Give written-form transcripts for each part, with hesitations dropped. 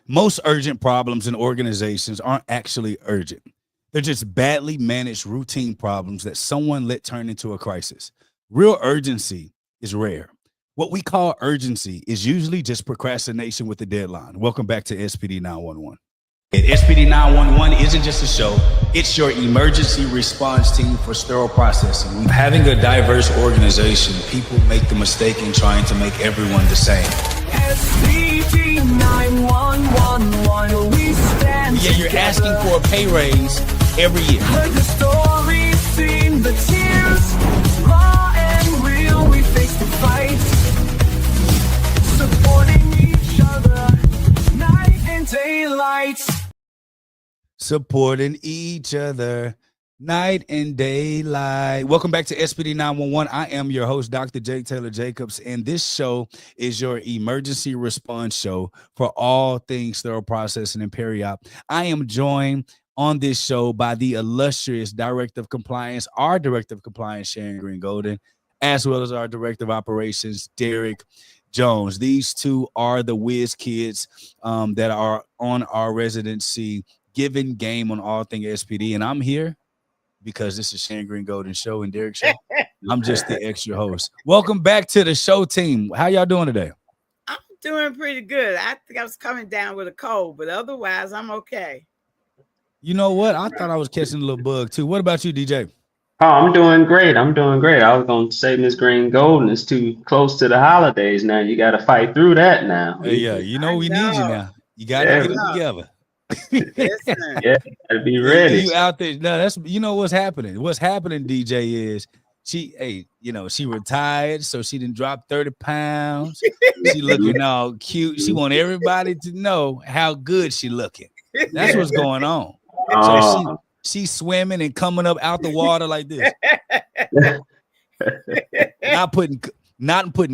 Most urgent problems in organizations aren't actually urgent. They're just badly managed routine problems that someone let turn into a crisis. Real urgency is rare. What we call urgency is usually just procrastination with a deadline. Welcome back to SPD 911. SPD 911 isn't just a show, it's your emergency response team for sterile processing. Having a diverse organization, people make the mistake in trying to make everyone the same. SPD911, we stand together. You're asking for a pay raise every year. Heard the stories, seen the tears, raw and real, we face the fight, supporting each other, night and daylight. Supporting each other, night and daylight. Welcome back to SPD 911. I am your host, Dr. Jake Taylor Jacobs, and this show is your emergency response show for all things sterile processing and peri-op. I am joined on this show by the illustrious Director of Compliance, our Director of Compliance, Sharon Green Golden, as well as our Director of Operations, Derek Jones. These two are the whiz kids that are on our residency giving game on all things SPD, and I'm here because this is Shane Green Golden Show and Derek Show. I'm just the extra host. Welcome back to the show team. How y'all doing today? I'm doing pretty good. I think I was coming down with a cold, but otherwise I'm okay. You know what? I thought I was catching a little bug too. What about you, DJ? Oh, I'm doing great. I'm doing great. I was going to say Miss Green Golden is too close to the holidays now. You got to fight through that now. Yeah, you know we need you now. You got to get it together. Yeah, gotta be ready. You out there? No, that's what's happening. What's happening, DJ, is she retired, so she didn't drop 30 pounds. She looking all cute. She want everybody to know how good she looking. That's what's going on. So she's swimming and coming up out the water like this. not putting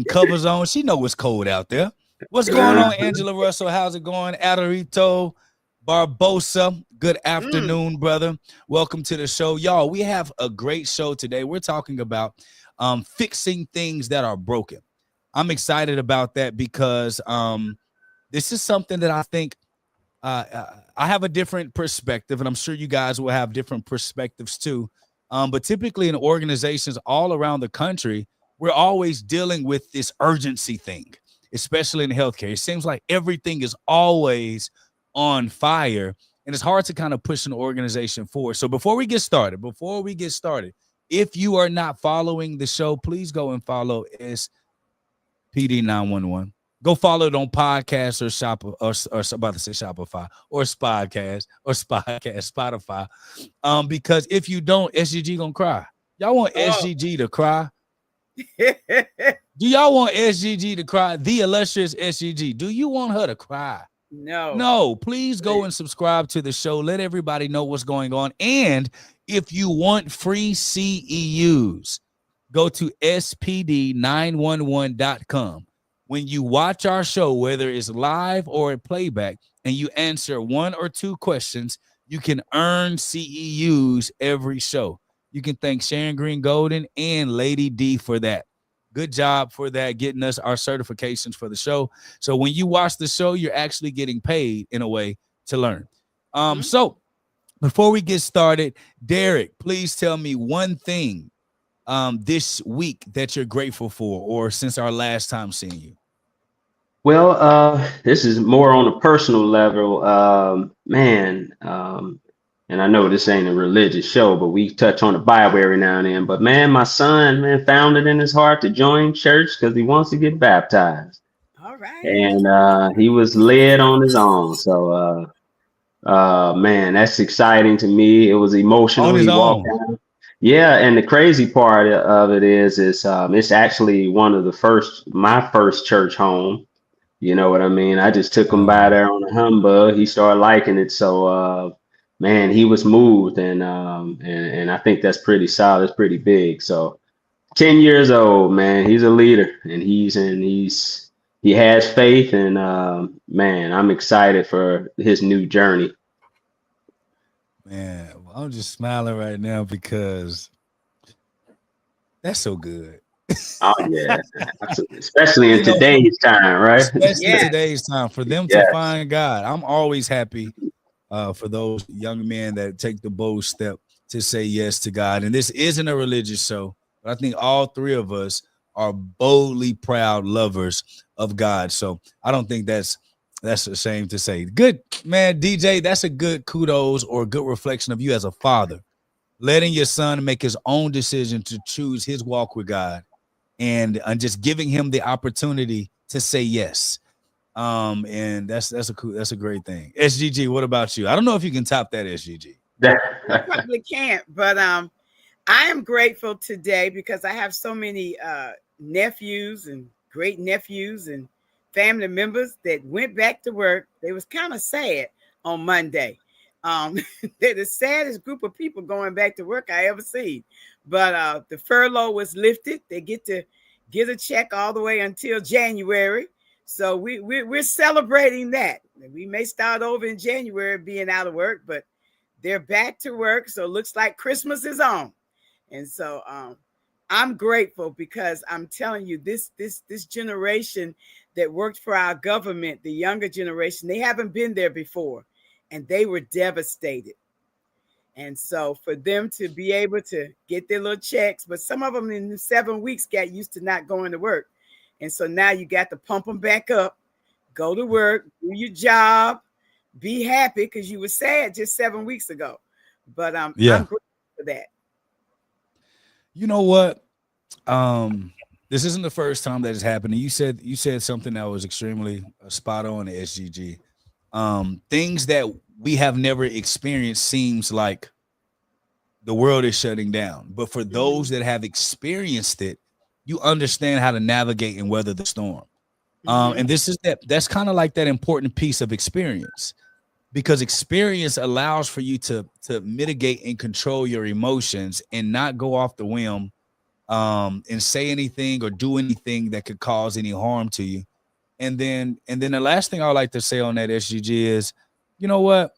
covers on. She know it's cold out there. What's going on, Angela Russell? How's it going? Adorito Barbosa, good afternoon, brother. Welcome to the show. Y'all, we have a great show today. We're talking about fixing things that are broken. I'm excited about that because this is something that I think I have a different perspective, and I'm sure you guys will have different perspectives too. But typically in organizations all around the country, we're always dealing with this urgency thing, especially in healthcare. It seems like everything is always on fire, and it's hard to kind of push an organization forward. So before we get started, if you are not following the show, please go and follow SPD 911. Go follow it on podcast or Shopify or Spotify. Because if you don't, SGG gonna cry. Y'all want SGG to cry? Do y'all want SGG to cry? The illustrious SGG. Do you want her to cry? No, please go and subscribe to the show. Let everybody know what's going on. And if you want free CEUs, go to SPD911.com. When you watch our show, whether it's live or a playback, and you answer one or two questions, you can earn CEUs every show. You can thank Sharon Green Golden and Lady D for that. Good job for that, getting us our certifications for the show. So when you watch the show, you're actually getting paid in a way to learn. So before we get started, Derek, please tell me one thing this week that you're grateful for, or since our last time seeing you. Well, this is more on a personal level, and I know this ain't a religious show, but we touch on the Bible every now and then. But man, my son, found it in his heart to join church because he wants to get baptized. All right. And he was led on his own. So, man, that's exciting to me. It was emotional. On his own. Yeah, and the crazy part of it is it's actually my first church home. You know what I mean? I just took him by there on a humbug. He started liking it. So, man, he was moved, and I think that's pretty solid. It's pretty big. So 10 years old, man, he's a leader, and he has faith, and man, I'm excited for his new journey. Man, I'm just smiling right now because that's so good. Oh yeah, especially in You know, today's time, right? especially in Yes. today's time, for them to Yes. find God. I'm always happy for those young men that take the bold step to say yes to God. And this isn't a religious show, but I think all three of us are boldly proud lovers of God. So I don't think that's a shame to say. Good man, DJ. That's a good kudos or a good reflection of you as a father, letting your son make his own decision to choose his walk with God, and just giving him the opportunity to say yes. And that's a great thing. SGG, what about you? I don't know if you can top that, SGG. I probably can't, but I am grateful today because I have so many nephews and great nephews and family members that went back to work. They was kind of sad on Monday. They're the saddest group of people going back to work I ever seen. But the furlough was lifted. They get to get a check all the way until January. So we're celebrating that. We may start over in January being out of work, but they're back to work. So it looks like Christmas is on. And so I'm grateful because I'm telling you, this generation that worked for our government, the younger generation, they haven't been there before, and they were devastated. And so for them to be able to get their little checks, but some of them in 7 weeks got used to not going to work. And so now you got to pump them back up, go to work, do your job, be happy because you were sad just 7 weeks ago. But I'm grateful for that. You know what? This isn't the first time that has happened. And you said something that was extremely spot on, at SGG. Things that we have never experienced seems like the world is shutting down. But for those that have experienced it, you understand how to navigate and weather the storm. And that's kind of like that important piece of experience, because experience allows for you to mitigate and control your emotions and not go off the whim and say anything or do anything that could cause any harm to you. And then the last thing I would like to say on that, SGG, is, you know what?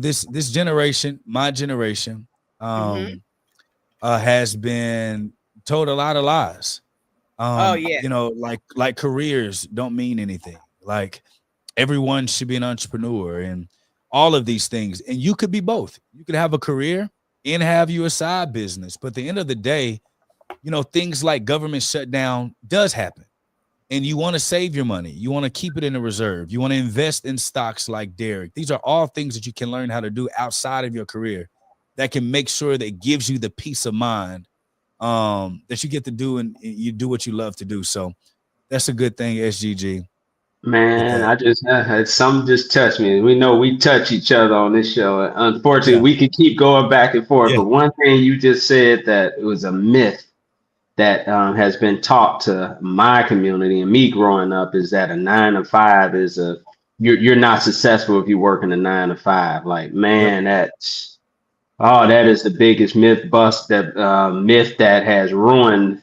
This generation, my generation, has been told a lot of lies. Like careers don't mean anything. Like everyone should be an entrepreneur and all of these things. And you could be both. You could have a career and have you a side business. But at the end of the day, things like government shutdown does happen. And you want to save your money. You want to keep it in a reserve. You want to invest in stocks like Derek. These are all things that you can learn how to do outside of your career that can make sure that it gives you the peace of mind that you get to do, and you do what you love to do. So that's a good thing, SGG. Man, I just some just touched me. We know we touch each other on this show. Unfortunately, we can keep going back and forth. But one thing you just said that it was a myth that has been taught to my community and me growing up is that a 9 to 5 is you're not successful if you work in a 9 to 5. Like, man, that is the biggest myth that has ruined,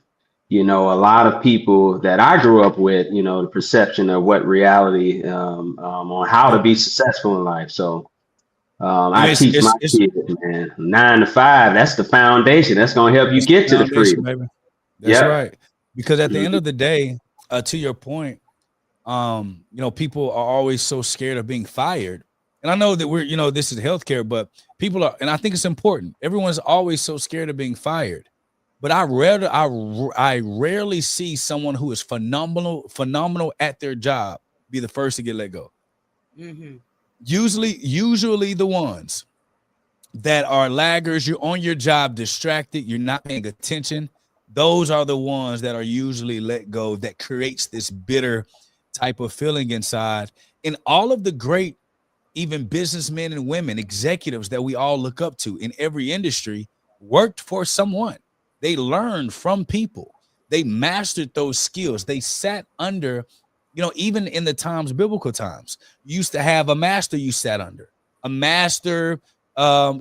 a lot of people that I grew up with, the perception of what reality on how to be successful in life. So I teach my kids, man, 9 to 5, that's the foundation. That's going to help you get to the freedom. Baby. That's right. Because at the end of the day, to your point, people are always so scared of being fired. And I know that this is healthcare, but people are, and I think it's important. Everyone's always so scared of being fired. But I rarely see someone who is phenomenal at their job be the first to get let go. Usually the ones that are laggers, you're on your job distracted, you're not paying attention. Those are the ones that are usually let go, that creates this bitter type of feeling inside. And all of the great, even businessmen and women, executives that we all look up to in every industry, worked for someone. They learned from people. They mastered those skills. They sat under, even in the biblical times, you used to have a master you sat under, a master, a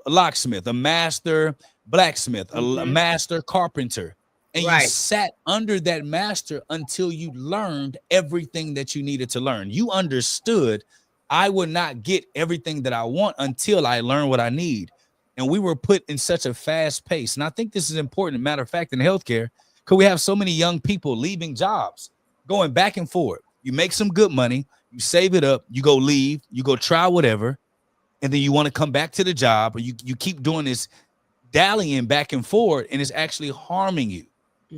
locksmith, a master blacksmith, a master carpenter. And you sat under that master until you learned everything that you needed to learn. You understood I would not get everything that I want until I learn what I need. and we were put in such a fast pace. And I think this is important. Matter of fact, in healthcare, because we have so many young people leaving jobs, going back and forth. You make some good money, you save it up, you go leave, you go try whatever, and then you want to come back to the job, or you keep doing this dallying back and forth, and it's actually harming you.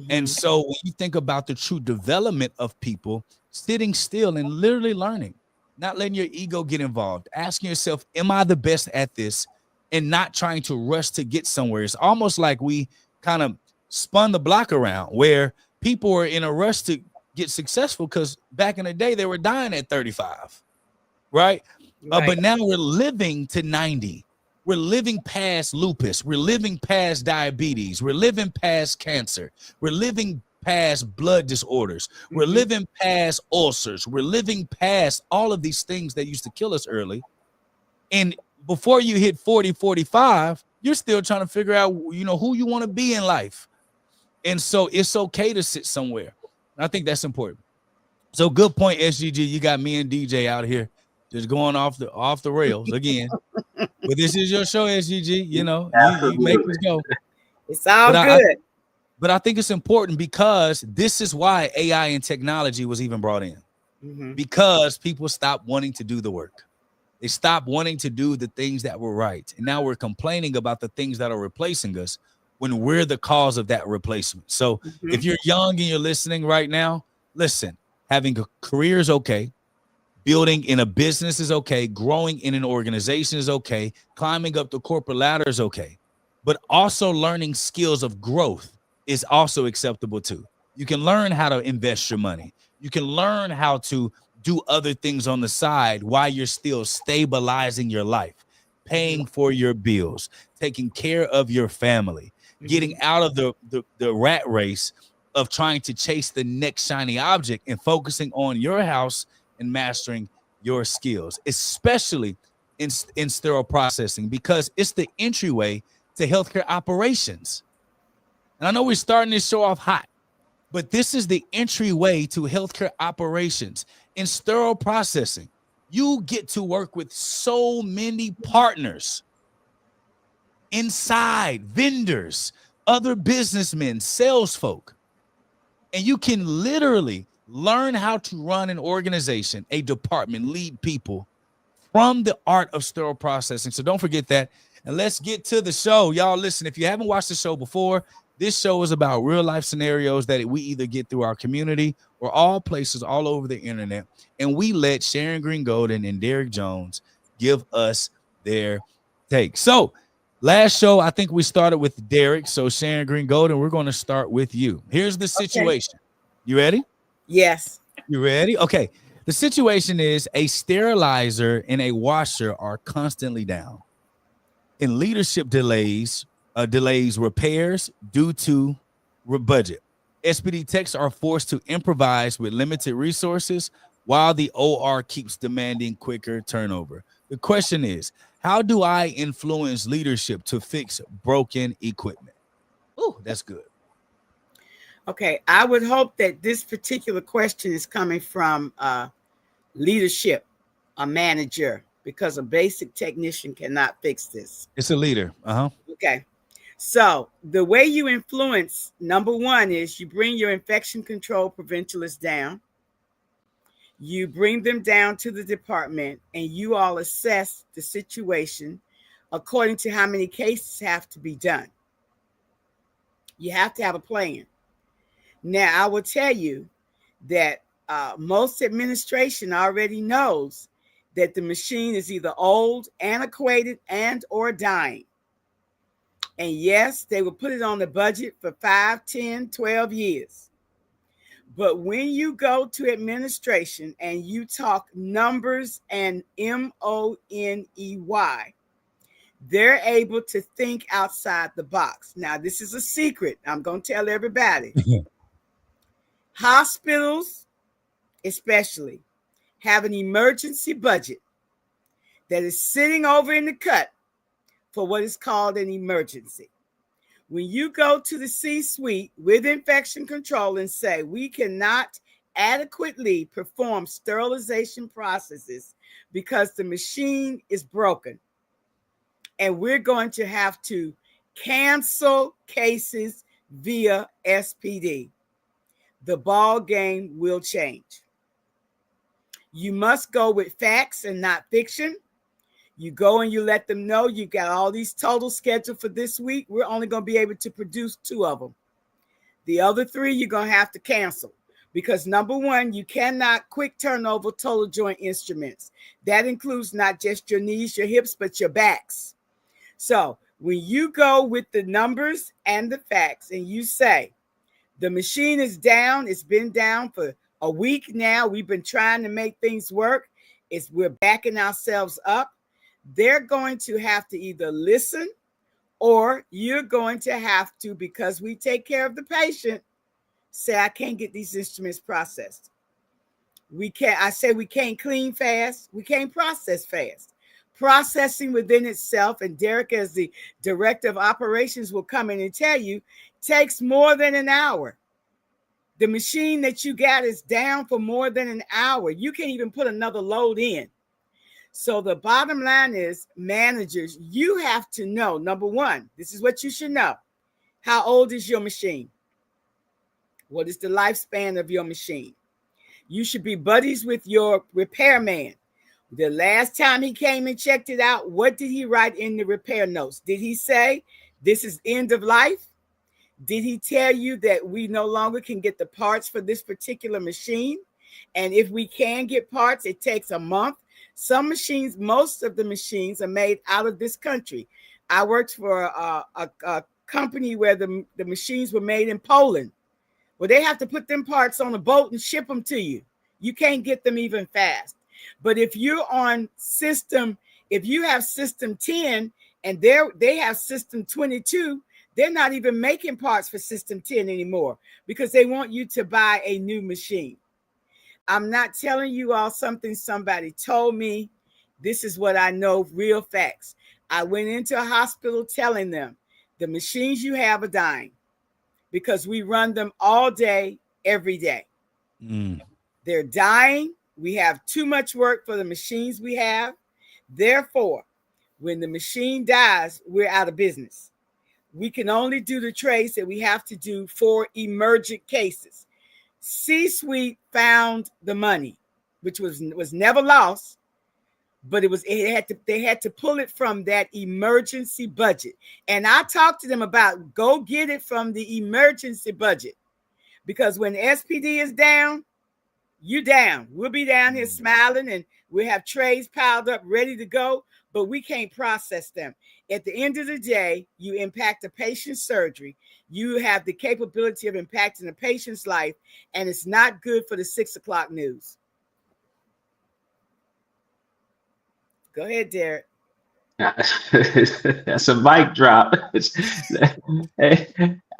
And so when you think about the true development of people, sitting still and literally learning, not letting your ego get involved, asking yourself, am I the best at this? And not trying to rush to get somewhere. It's almost like we kind of spun the block around, where people were in a rush to get successful because back in the day they were dying at 35, right? But now we're living to 90. We're living past lupus. We're living past diabetes. We're living past cancer. We're living past blood disorders. We're living past ulcers. We're living past all of these things that used to kill us early. And before you hit 40, 45, you're still trying to figure out, you know, who you want to be in life. And so it's okay to sit somewhere. And I think that's important. So good point, SGG. You got me and DJ out here just going off the rails again. But this is your show, SGG. You know, you make us go. It's all good. But I think it's important because this is why AI and technology was even brought in. Because people stopped wanting to do the work. They stopped wanting to do the things that were right. And now we're complaining about the things that are replacing us when we're the cause of that replacement. So if you're young and you're listening right now, listen, having a career is okay. Building in a business is okay. Growing in an organization is okay. Climbing up the corporate ladder is okay. But also learning skills of growth is also acceptable too. You can learn how to invest your money. You can learn how to do other things on the side while you're still stabilizing your life, paying for your bills, taking care of your family, getting out of the rat race of trying to chase the next shiny object and focusing on your house and mastering your skills, especially in sterile processing, because it's the entryway to healthcare operations. And I know we're starting this show off hot, but this is the entryway to healthcare operations. In sterile processing, you get to work with so many partners inside, vendors, other businessmen, sales folk. And you can literally learn how to run an organization, a department, lead people from the art of sterile processing. So don't forget that. And let's get to the show. Y'all, listen, if you haven't watched the show before, this show is about real life scenarios that we either get through our community or all places all over the internet. And we let Sharon Green Golden and Derek Jones give us their take. So last show, I think we started with Derek. So Sharon Green Golden, we're going to start with you. Here's the situation. Okay. You ready? Yes. You ready? Okay. The situation is a sterilizer and a washer are constantly down. And leadership delays repairs due to budget. SPD techs are forced to improvise with limited resources while the OR keeps demanding quicker turnover. The question is, how do I influence leadership to fix broken equipment? Oh, that's good. Okay, I would hope that this particular question is coming from leadership, a manager, because a basic technician cannot fix this. It's a leader. Okay. So the way you influence, number one, is you bring your infection control preventalists down. You bring them down to the department and you all assess the situation according to how many cases have to be done. You have to have a plan. Now, I will tell you that most administration already knows that the machine is either old, antiquated, and or dying. And yes, they will put it on the budget for 5, 10, 12 years. But when you go to administration and you talk numbers and MONEY, they're able to think outside the box. Now, this is a secret. I'm going to tell everybody. Hospitals, especially, have an emergency budget that is sitting over in the cut for what is called an emergency. When you go to the C-suite with infection control and say, we cannot adequately perform sterilization processes because the machine is broken, and we're going to have to cancel cases via SPD. The ball game will change. You must go with facts and not fiction. You go and you let them know you got all these totals scheduled for this week. We're only going to be able to produce 2 of them. The other 3 you're going to have to cancel because number 1, you cannot quick turnover total joint instruments. That includes not just your knees, your hips, but your backs. So when you go with the numbers and the facts and you say, the machine is down, it's been down for a week now, we've been trying to make things work, we're backing ourselves up, they're going to have to either listen or you're going to have to, because we take care of the patient, say, I can't get these instruments processed. We can't clean fast, we can't process fast. Processing within itself, and Derek as the director of operations will come in and tell you, takes more than an hour. The machine that you got is down for more than an hour. You can't even put another load in. So the bottom line is, managers, you have to know, number 1, this is what you should know. How old is your machine? What is the lifespan of your machine? You should be buddies with your repairman. The last time he came and checked it out, what did he write in the repair notes? Did he say, this is end of life? Did he tell you that we no longer can get the parts for this particular machine? And if we can get parts, it takes a month. Some machines, most of the machines are made out of this country. I worked for a company where the machines were made in Poland. Well, they have to put them parts on a boat and ship them to you. You can't get them even fast. But if you're on system, if you have system 10 and they have system 22, they're not even making parts for system 10 anymore because they want you to buy a new machine. I'm not telling you all something somebody told me. This is what I know, real facts. I went into a hospital telling them the machines you have are dying because we run them all day, every day. They're dying. We have too much work for the machines we have. Therefore, when the machine dies, we're out of business. We can only do the trays that we have to do for emergent cases. C-suite found the money, which was never lost, but they had to pull it from that emergency budget. And I talked to them about go get it from the emergency budget, because when SPD is down, you down. We'll be down here smiling and we'll have trays piled up ready to go, but we can't process them. At the end of the day, you impact a patient's surgery. You have the capability of impacting a patient's life, and it's not good for the 6 o'clock news. Go ahead, Derek. That's a mic drop.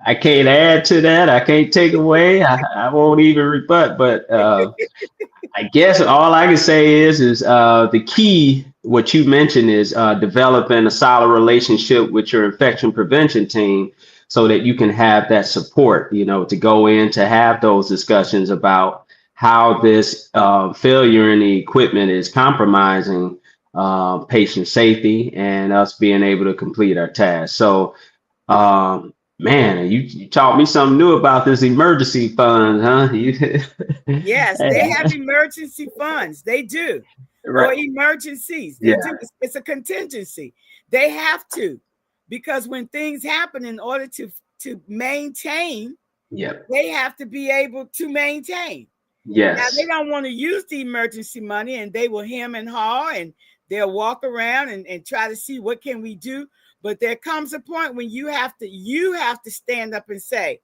I can't add to that. I can't take away. I won't even rebut. But I guess all I can say is the key. What you mentioned is developing a solid relationship with your infection prevention team, so that you can have that support. To go in to have those discussions about how this failure in the equipment is compromising patient safety and us being able to complete our task. So, man, you taught me something new about this emergency fund, huh? Yes, they have emergency funds. They do. Right. Or emergencies. They do. It's a contingency. They have to, because when things happen, in order to maintain, they have to be able to maintain. Yes. Now, they don't want to use the emergency money, and they will hem and haw, and they'll walk around and try to see what can we do. But there comes a point when you have to stand up and say,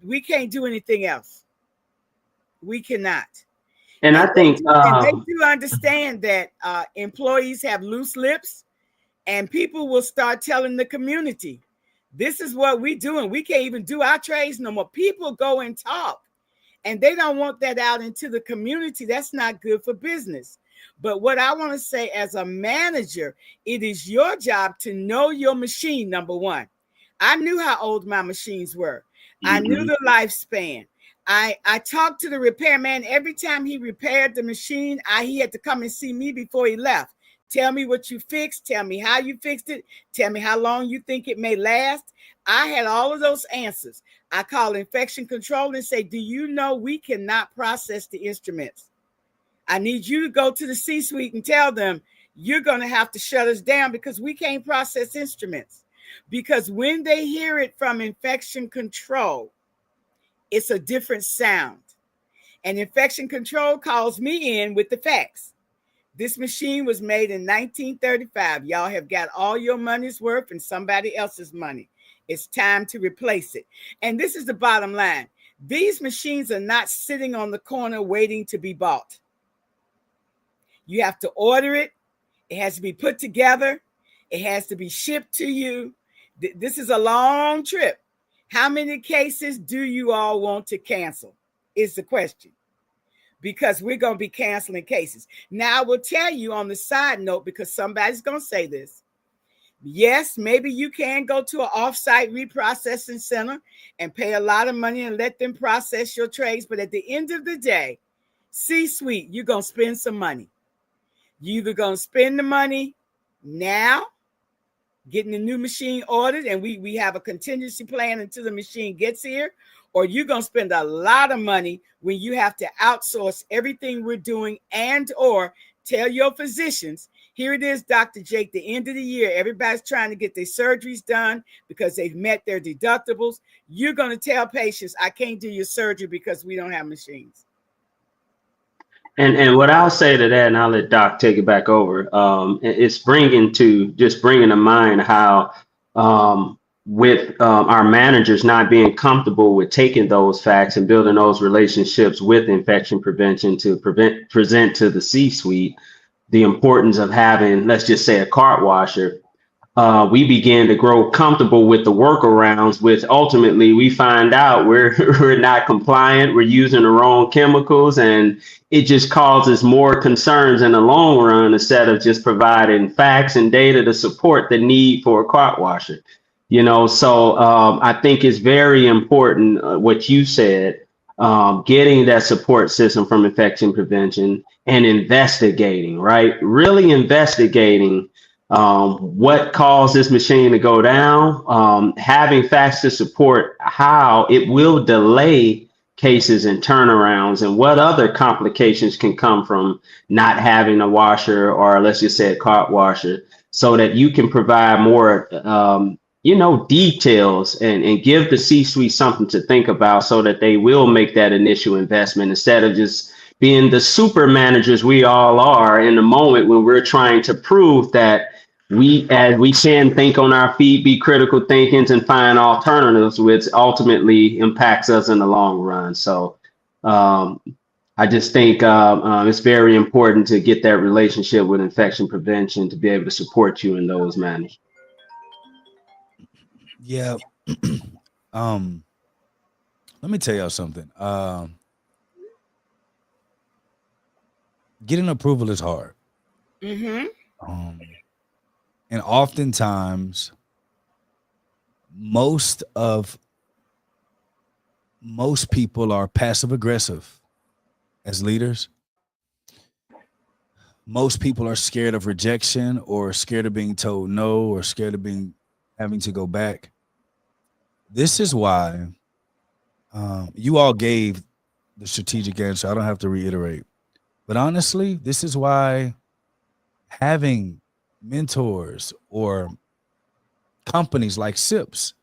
we can't do anything else. We cannot. And I think they do understand that employees have loose lips, and people will start telling the community, this is what we're doing. We can't even do our trades no more. People go and talk, and they don't want that out into the community. That's not good for business. But what I want to say as a manager, it is your job to know your machine, number 1. I knew how old my machines were. I knew the lifespan. I talked to the repairman every time he repaired the machine. He had to come and see me before he left Tell me what you fixed. Tell me how you fixed it. Tell me how long you think it may last. I had all of those answers. I call infection control and say, do you know we cannot process the instruments? I need you to go to the C-suite and tell them you're going to have to shut us down because we can't process instruments. Because when they hear it from infection control, it's a different sound. And infection control calls me in with the facts. This machine was made in 1935. Y'all have got all your money's worth and somebody else's money. It's time to replace it. And this is the bottom line. These machines are not sitting on the corner waiting to be bought. You have to order it. It has to be put together. It has to be shipped to you. This is a long trip. How many cases do you all want to cancel? Is the question. Because we're going to be canceling cases. Now, I will tell you on the side note, because somebody's going to say this. Yes, maybe you can go to an off-site reprocessing center and pay a lot of money and let them process your trays. But at the end of the day, C-suite, you're going to spend some money. You're either going to spend the money now, getting the new machine ordered, and we have a contingency plan until the machine gets here, or you're going to spend a lot of money when you have to outsource everything we're doing and or tell your physicians, here it is, Dr. Jake, the end of the year, everybody's trying to get their surgeries done because they've met their deductibles. You're going to tell patients, I can't do your surgery because we don't have machines. And what I'll say to that, and I'll let Doc take it back over, it's bringing to mind how with our managers not being comfortable with taking those facts and building those relationships with infection prevention to present to the C-suite the importance of having, let's just say, a cart washer. We began to grow comfortable with the workarounds, which ultimately we find out we're not compliant, we're using the wrong chemicals, and it just causes more concerns in the long run instead of just providing facts and data to support the need for a cart washer. So I think it's very important what you said, getting that support system from infection prevention and investigating, right? Really investigating what caused this machine to go down, having facts to support how it will delay cases and turnarounds and what other complications can come from not having a washer, or let's just say a cart washer, so that you can provide more details and give the C-suite something to think about so that they will make that initial investment instead of just being the super managers we all are in the moment when we're trying to prove that we can think on our feet, be critical thinkings, and find alternatives, which ultimately impacts us in the long run. So I just think it's very important to get that relationship with infection prevention to be able to support you in those manners. Yeah. Let me tell y'all something. Getting approval is hard. Mm-hmm. And oftentimes, most people are passive aggressive as leaders. Most people are scared of rejection, or scared of being told no, or scared of having to go back. This is why you all gave the strategic answer. I don't have to reiterate. But honestly, this is why having mentors or companies like SIPs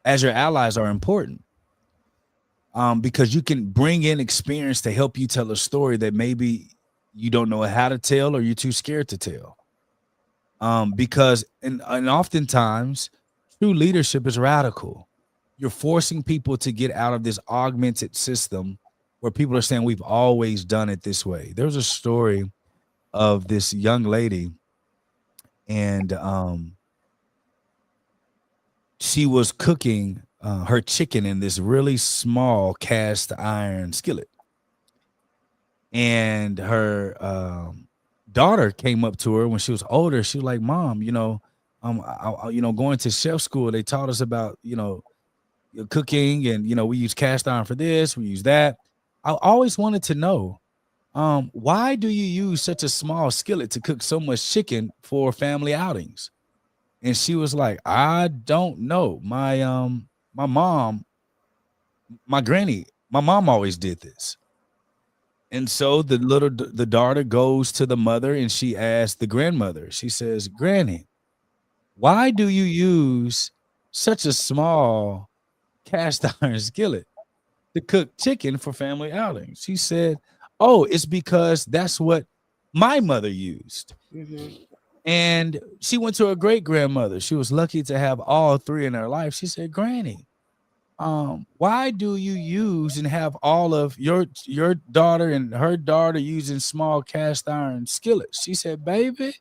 as your allies are important, because you can bring in experience to help you tell a story that maybe you don't know how to tell, or you're too scared to tell. Because and oftentimes true leadership is radical. You're forcing people to get out of this augmented system where people are saying we've always done it this way. There's a story of this young lady, and she was cooking her chicken in this really small cast iron skillet. And her daughter came up to her when she was older. She was like, "Mom, going to chef school, they taught us about, cooking, and, we use cast iron for this, we use that. I always wanted to know, Why do you use such a small skillet to cook so much chicken for family outings? And she was like, I don't know. My mom, my mom always did this. And so the daughter goes to the mother and she asks the grandmother, she says, Granny, why do you use such a small cast iron skillet to cook chicken for family outings? She said, oh, it's because that's what my mother used. Mm-hmm. And she went to her great grandmother. She was lucky to have all three in her life. She said, Granny, why do you use and have all of your daughter and her daughter using small cast iron skillets? She said, baby,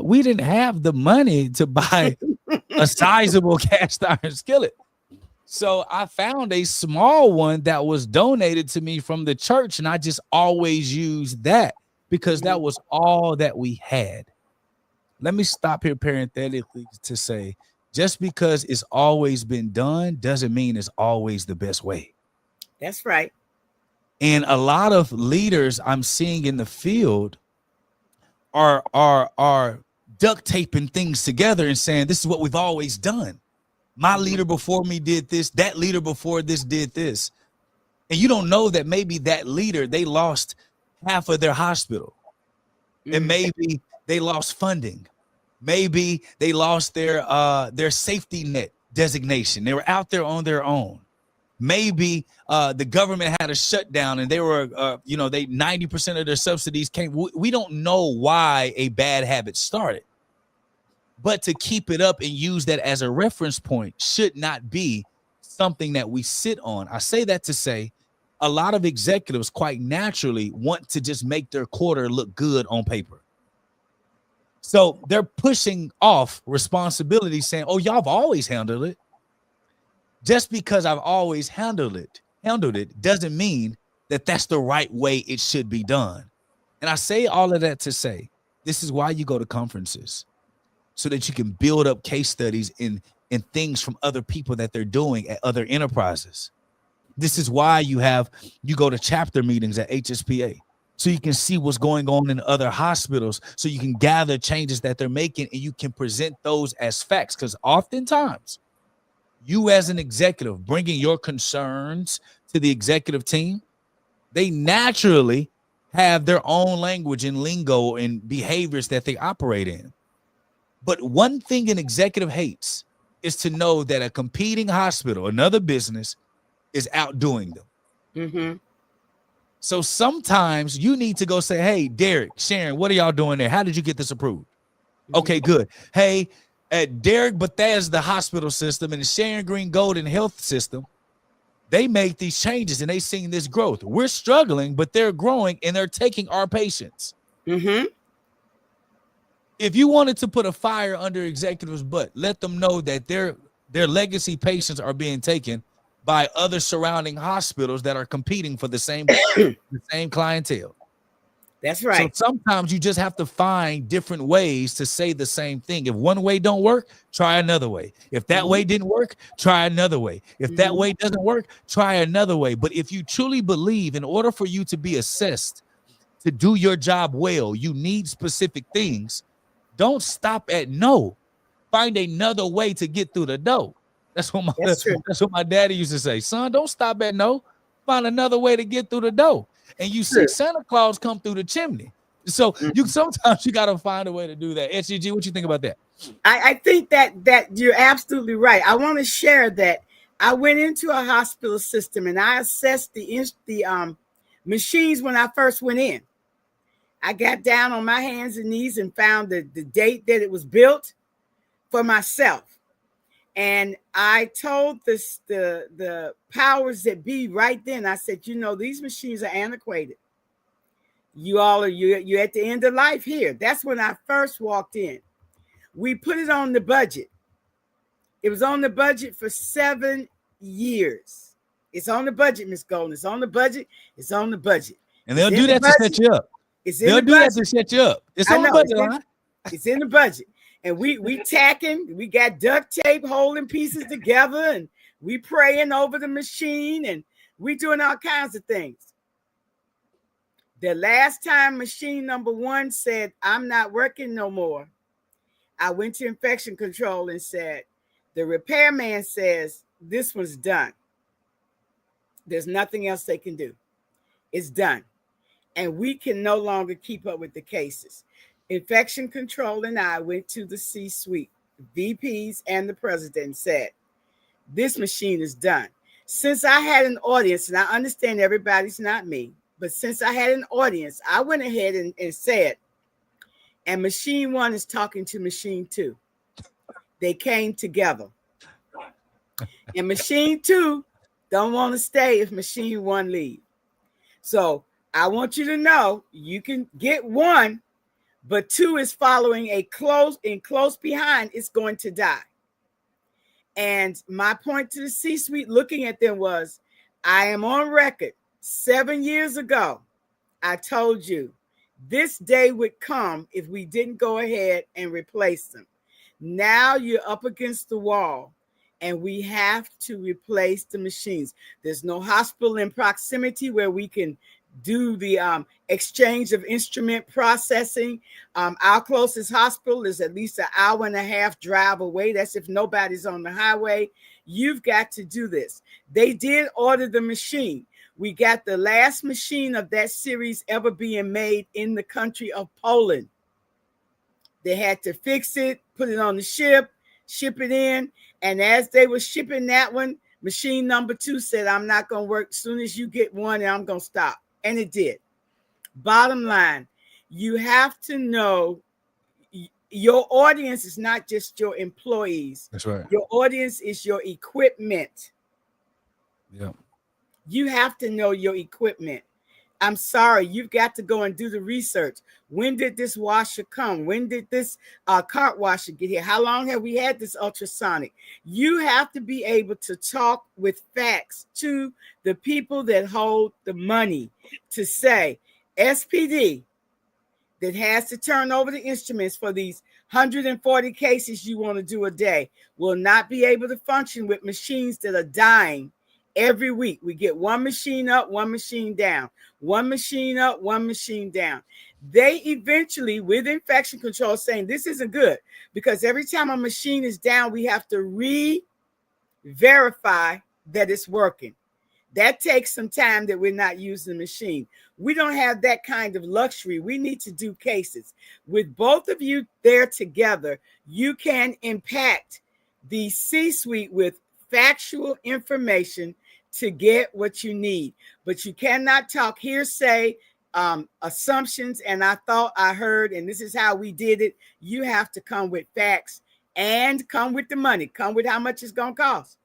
we didn't have the money to buy a sizable cast iron skillet. So I found a small one that was donated to me from the church, and I just always used that because that was all that we had. Let me stop here parenthetically to say, just because it's always been done doesn't mean it's always the best way. That's right. And a lot of leaders I'm seeing in the field are duct taping things together and saying, this is what we've always done. My leader before me did this, that leader before this did this. And you don't know that maybe that leader, they lost half of their hospital. And maybe they lost funding. Maybe they lost their safety net designation. They were out there on their own. Maybe the government had a shutdown and they were, they 90% of their subsidies came. We don't know why a bad habit started. But to keep it up and use that as a reference point should not be something that we sit on. I say that to say a lot of executives quite naturally want to just make their quarter look good on paper. So they're pushing off responsibility saying, oh, y'all have always handled it. Just because I've always handled it doesn't mean that that's the right way it should be done. And I say all of that to say, this is why you go to conferences, so that you can build up case studies in things from other people that they're doing at other enterprises. This is why you go to chapter meetings at HSPA, so you can see what's going on in other hospitals, so you can gather changes that they're making and you can present those as facts. Because oftentimes you as an executive bringing your concerns to the executive team, they naturally have their own language and lingo and behaviors that they operate in. But one thing an executive hates is to know that a competing hospital, another business, is outdoing them. Mm-hmm. So sometimes you need to go say, hey, Derek, Sharon, what are y'all doing there? How did you get this approved? Mm-hmm. Okay, good. Hey, at Derek Bethesda Hospital System and the Sharon Green Golden Health System, they make these changes and they seen this growth. We're struggling, but they're growing and they're taking our patients. Mm-hmm. If you wanted to put a fire under executives' butt, let them know that their legacy patients are being taken by other surrounding hospitals that are competing for the same clientele. That's right. So sometimes you just have to find different ways to say the same thing. If one way don't work, try another way. If that way didn't work, try another way. If that way doesn't work, try another way. But if you truly believe in order for you to be assessed, to do your job well, you need specific things. Don't stop at no. Find another way to get through the door. That's what my daddy used to say. Son, don't stop at no. Find another way to get through the door. And you see Santa Claus come through the chimney. So sometimes you got to find a way to do that. SGG, what you think about that? I think that you're absolutely right. I want to share that I went into a hospital system and I assessed the machines when I first went in. I got down on my hands and knees and found the date that it was built for myself. And I told the powers that be right then, I said, these machines are antiquated. You're at the end of life here. That's when I first walked in. We put it on the budget. It was on the budget for 7 years. It's on the budget, Miss Golden. It's on the budget. It's on the budget. And they'll do that to set you up. They'll do that to set you up. It's on the budget line. It's in the budget. And we tacking, we got duct tape holding pieces together, and we praying over the machine, and we doing all kinds of things. The last time machine number 1 said, I'm not working no more, I went to infection control and said, the repairman says this one's done. There's nothing else they can do. It's done. And we can no longer keep up with the cases. Infection control and I went to the C-suite, VPs and the president, and said, this machine is done. Since I had an audience, and I understand everybody's not me, but since I had an audience, I went ahead and said, and machine 1 is talking to machine 2. They came together. And machine 2 don't want to stay if machine 1 leave. So I want you to know you can get 1, but 2 is following a close behind. It's going to die. And my point to the C-suite looking at them was, I am on record 7 years ago. I told you this day would come if we didn't go ahead and replace them. Now you're up against the wall and we have to replace the machines. There's no hospital in proximity where we can do the exchange of instrument processing. Our closest hospital is at least an hour and a half drive away. That's if nobody's on the highway. You've got to do this. They did order the machine. We got the last machine of that series ever being made in the country of Poland. They had to fix it, put it on the ship it in. And as they were shipping that one, machine number 2 said, I'm not going to work. As soon as you get 1, I'm going to stop. And it did. Bottom line, you have to know your audience is not just your employees. That's right. Your audience is your equipment. Yeah. You have to know your equipment. I'm sorry, you've got to go and do the research. When did this washer come? When did this cart washer get here? How long have we had this ultrasonic? You have to be able to talk with facts to the people that hold the money to say, SPD that has to turn over the instruments for these 140 cases you want to do a day will not be able to function with machines that are dying. Every week, we get 1 machine up, 1 machine down, 1 machine up, 1 machine down. They eventually, with infection control, saying this isn't good because every time a machine is down, we have to re-verify that it's working. That takes some time that we're not using the machine. We don't have that kind of luxury. We need to do cases. With both of you there together, you can impact the C-suite with factual information to get what you need, but you cannot talk hearsay, assumptions, and I thought I heard, and this is how we did it. You have to come with facts and come with the money, come with how much it's going to cost.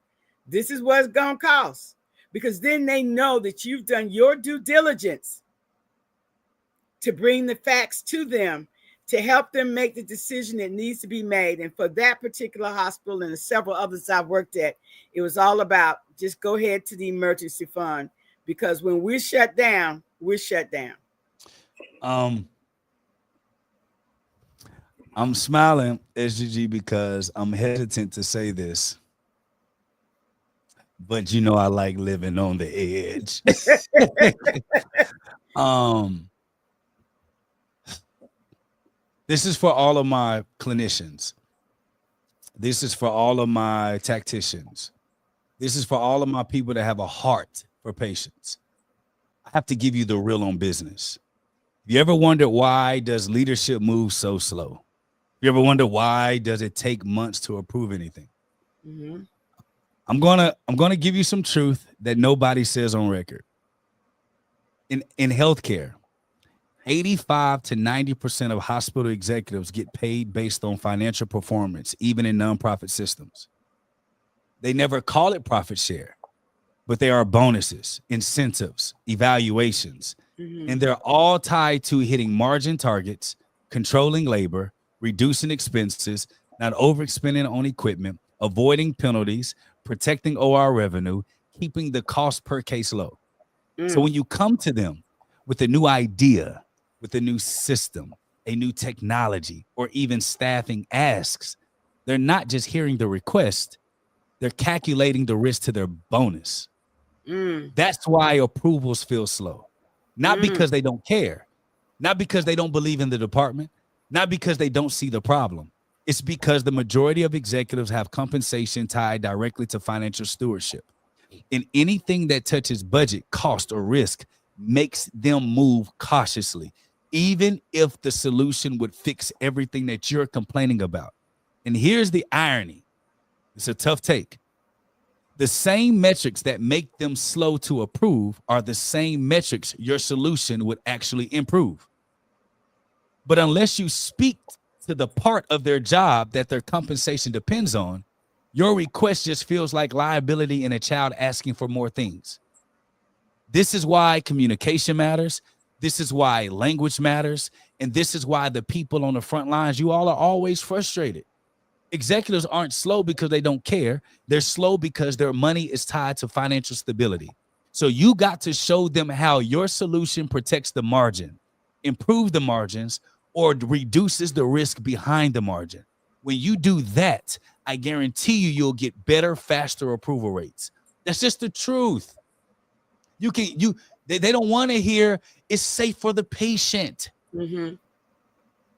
This is what it's going to cost, because then they know that you've done your due diligence to bring the facts to them to help them make the decision that needs to be made. And for that particular hospital and the several others I've worked at, it was all about just go ahead to the emergency fund, because when we're shut down, we're shut down. I'm smiling, SGG, because I'm hesitant to say this, but you know I like living on the edge. This is for all of my clinicians. This is for all of my tacticians. This is for all of my people that have a heart for patients. I have to give you the real on business. You ever wonder why does leadership move so slow? You ever wonder why does it take months to approve anything? Mm-hmm. I'm gonna give you some truth that nobody says on record. In healthcare, 85 to 90% of hospital executives get paid based on financial performance, even in nonprofit systems. They never call it profit share, but they are bonuses, incentives, evaluations, and they're all tied to hitting margin targets, controlling labor, reducing expenses, not overspending on equipment, avoiding penalties, protecting OR revenue, keeping the cost per case low. So when you come to them with a new idea, with a new system, a new technology, or even staffing asks, they're not just hearing the request, they're calculating the risk to their bonus. That's why approvals feel slow. not because they don't care, not because they don't believe in the department, not because they don't see the problem. It's because the majority of executives have compensation tied directly to financial stewardship. And anything that touches budget, cost, or risk makes them move cautiously, even if the solution would fix everything that you're complaining about. And here's the irony. It's a tough take. The same metrics that make them slow to approve are the same metrics your solution would actually improve. But unless you speak to the part of their job that their compensation depends on, your request just feels like liability and a child asking for more things. This is why communication matters. This is why language matters. And this is why the people on the front lines, you all are always frustrated. Executives aren't slow because they don't care. They're slow because their money is tied to financial stability. So you got to show them how your solution protects the margin, improves the margins, or reduces the risk behind the margin. When you do that, I guarantee you'll get better, faster approval rates. That's just the truth. They don't want to hear it's safe for the patient.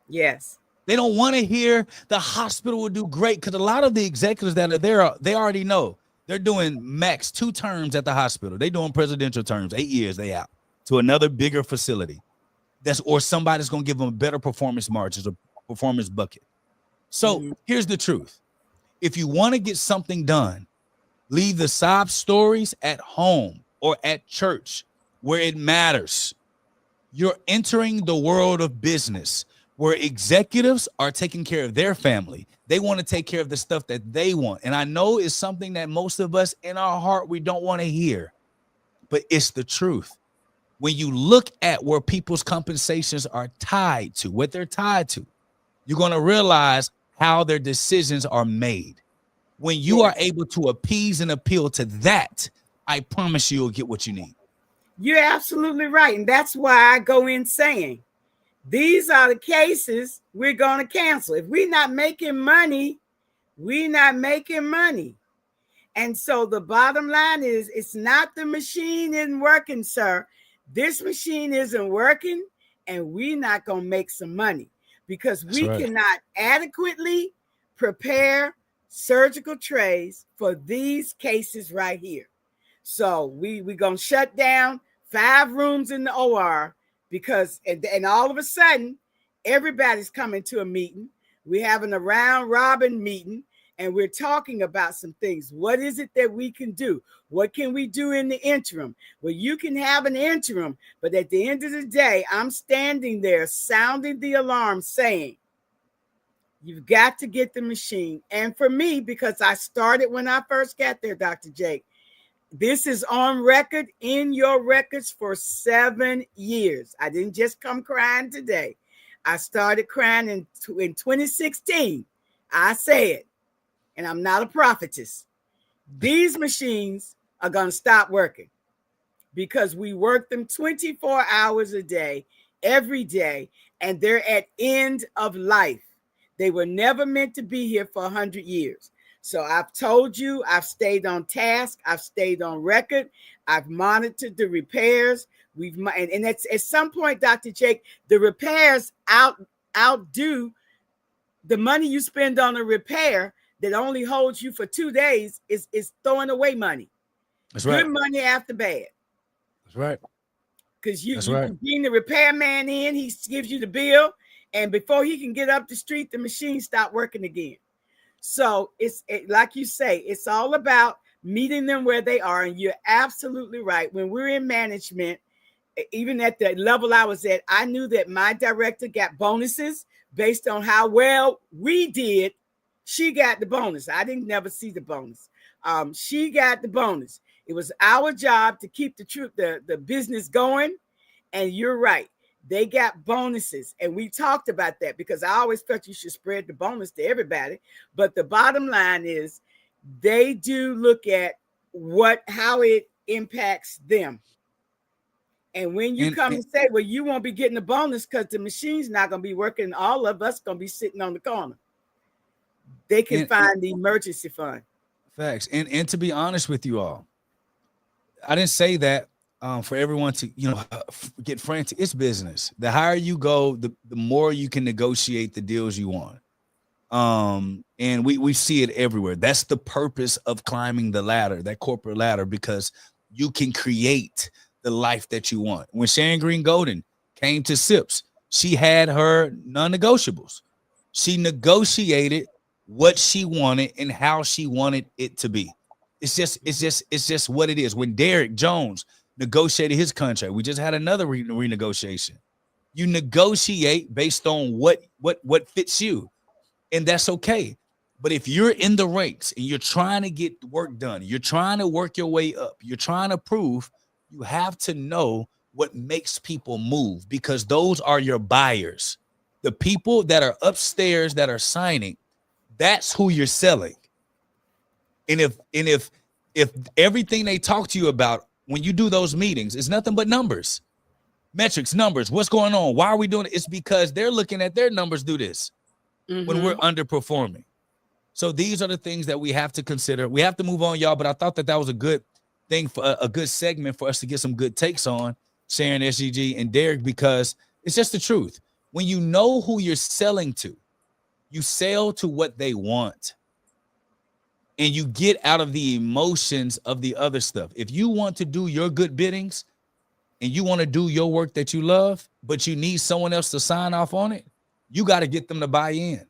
Yes. They don't want to hear the hospital will do great, because a lot of the executives that are there, they already know they're doing max 2 terms at the hospital. They're doing presidential terms, 8 years, they out to another bigger facility. Or somebody's going to give them a better performance margins or performance bucket. So here's the truth. If you want to get something done, leave the sob stories at home or at church where it matters. You're entering the world of business where executives are taking care of their family. They want to take care of the stuff that they want. And I know it's something that most of us in our heart, we don't want to hear, but it's the truth. When you look at where people's compensations are tied to, what they're tied to, you're going to realize how their decisions are made. When you are able to appease and appeal to that, I promise you'll get what you need. You're absolutely right. And that's why I go in saying, these are the cases we're going to cancel. If we're not making money, we're not making money. And so the bottom line is, it's not the machine isn't working, sir. This machine isn't working, and we're not going to make some money because we cannot adequately prepare surgical trays for these cases right here. So we're going to shut down 5 rooms in the OR because, and all of a sudden, everybody's coming to a meeting. We're having a round robin meeting, and we're talking about some things. What is it that we can do? What can we do in the interim? Well, you can have an interim, but at the end of the day, I'm standing there sounding the alarm saying, you've got to get the machine. And for me, because I started when I first got there, Dr. Jake, this is on record in your records for 7 years. I didn't just come crying today. I started crying in 2016. I said, and I'm not a prophetess, these machines are going to stop working because we work them 24 hours a day, every day, and they're at end of life. They were never meant to be here for 100 years. So I've told you, I've stayed on task. I've stayed on record. I've monitored the repairs. And at some point, Dr. Jake, the repairs outdo the money you spend on a repair that only holds you for 2 days is throwing away money. That's right. Good money after bad. That's right. Because you bring the repairman in, he gives you the bill, and before he can get up the street, the machine stopped working again. So it's like you say, it's all about meeting them where they are. And you're absolutely right. When we're in management, even at the level I was at, I knew that my director got bonuses based on how well we did. She got the bonus. I didn't never see the bonus. She got the bonus. It was our job to keep the business going. And you're right. They got bonuses. And we talked about that because I always felt you should spread the bonus to everybody. But the bottom line is they do look at how it impacts them. And when you come and say, well, you won't be getting a bonus because the machine's not going to be working, and all of us going to be sitting on the corner. They can find the emergency fund. Facts. And to be honest with you all, I didn't say that for everyone to, get frantic. It's business. The higher you go, the more you can negotiate the deals you want. And we see it everywhere. That's the purpose of climbing the ladder, that corporate ladder, because you can create the life that you want. When Sharon Green Golden came to SIPS, she had her non-negotiables. She negotiated what she wanted and how she wanted it to be. It's just what it is. When Derek Jones negotiated his contract, we just had another renegotiation. You negotiate based on what fits you, and that's okay. But if you're in the ranks and you're trying to get work done, you're trying to work your way up, you're trying to prove, you have to know what makes people move, because those are your buyers. The people that are upstairs that are signing, that's who you're selling. And if everything they talk to you about when you do those meetings is nothing but numbers, metrics, numbers, what's going on, why are we doing it? It's because they're looking at their numbers do this when we're underperforming. So these are the things that we have to consider. We have to move on, y'all, but I thought that was a good thing, for a good segment for us to get some good takes on, Sharon, SGG, and Derek, because it's just the truth. When you know who you're selling to, you sell to what they want, and you get out of the emotions of the other stuff. If you want to do your good biddings and you want to do your work that you love, but you need someone else to sign off on it, you got to get them to buy in.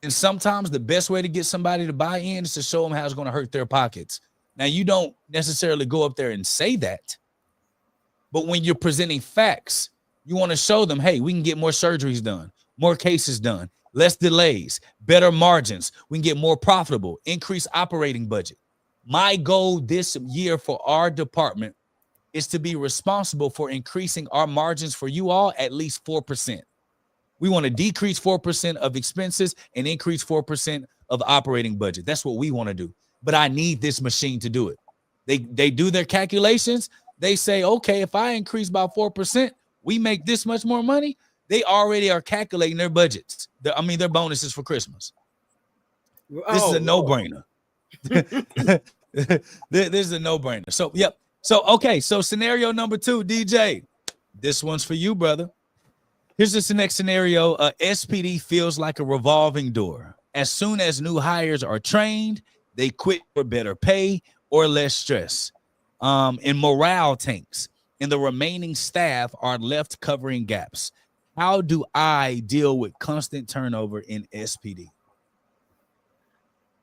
And sometimes the best way to get somebody to buy in is to show them how it's going to hurt their pockets. Now, you don't necessarily go up there and say that, but when you're presenting facts, you want to show them, hey, we can get more surgeries done, more cases done, less delays, better margins. We can get more profitable, increase operating budget. My goal this year for our department is to be responsible for increasing our margins for you all at least 4%. We want to decrease 4% of expenses and increase 4% of operating budget. That's what we want to do. But I need this machine to do it. They do their calculations. They say, okay, if I increase by 4%, we make this much more money. They already are calculating their budgets. Their bonuses for Christmas. This is a no-brainer. This is a no-brainer. So, yep. So, okay. So scenario number 2, DJ, this one's for you, brother. Here's the next scenario. SPD feels like a revolving door. As soon as new hires are trained, they quit for better pay or less stress. And morale tanks, and the remaining staff are left covering gaps. How do I deal with constant turnover in SPD?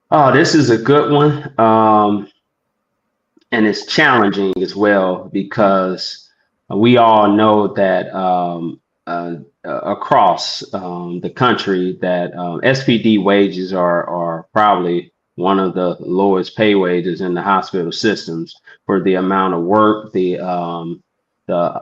Oh, this is a good one. And it's challenging as well, because we all know that across the country that SPD wages are probably one of the lowest pay wages in the hospital systems, for the amount of work, the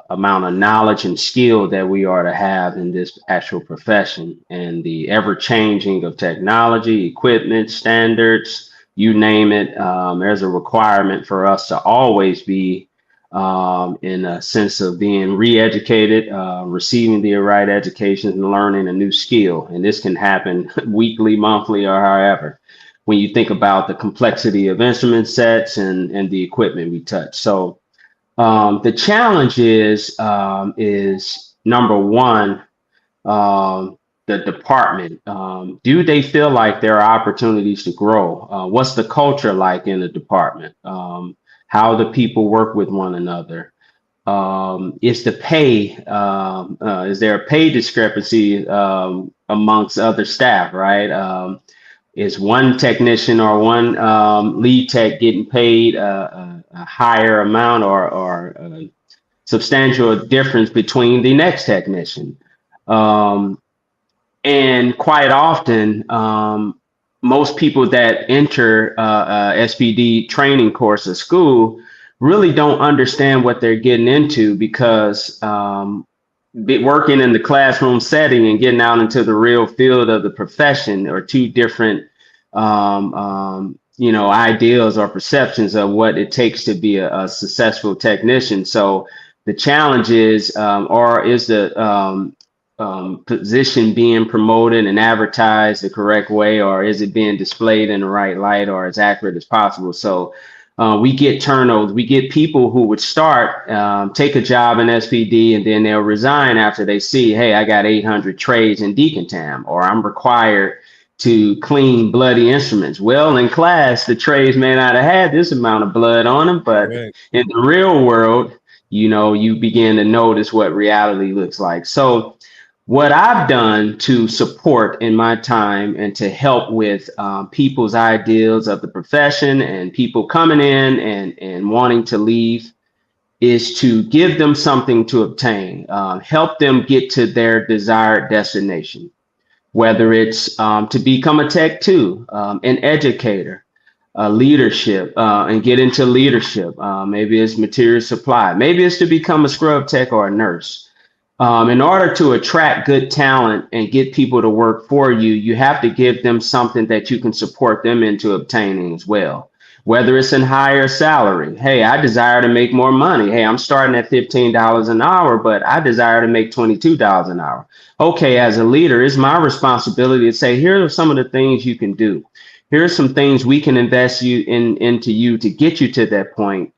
amount of knowledge and skill that we are to have in this actual profession, and the ever changing of technology, equipment, standards, you name it. There's a requirement for us to always be in a sense of being re-educated, receiving the right education and learning a new skill. And this can happen weekly, monthly, or however, when you think about the complexity of instrument sets and the equipment we touch. So the challenge is number one, the department. Do they feel like there are opportunities to grow? What's the culture like in the department? How the people work with one another? Is the pay, is there a pay discrepancy amongst other staff, right? Is one technician or one lead tech getting paid a higher amount or a substantial difference between the next technician? And quite often, most people that enter SPD training course at school really don't understand what they're getting into, because working in the classroom setting and getting out into the real field of the profession are two different ideals or perceptions of what it takes to be a successful technician. So the challenge is, or is the position being promoted and advertised the correct way, or is it being displayed in the right light or as accurate as possible? So we get turnovers. We get people who would start, take a job in SPD, and then they'll resign after they see, hey, I got 800 trays in decontam, or I'm required to clean bloody instruments. Well, in class, the trays may not have had this amount of blood on them, but in the real world, you begin to notice what reality looks like. So what I've done to support in my time and to help with people's ideals of the profession and people coming in and wanting to leave is to give them something to obtain, help them get to their desired destination, whether it's to become a tech two, an educator, leadership, and get into leadership. Maybe it's material supply. Maybe it's to become a scrub tech or a nurse. In order to attract good talent and get people to work for you, you have to give them something that you can support them into obtaining as well. Whether it's in higher salary. Hey, I desire to make more money. Hey, I'm starting at $15 an hour, but I desire to make $22 an hour. Okay, as a leader, it's my responsibility to say, here are some of the things you can do. Here are some things we can invest into you to get you to that point,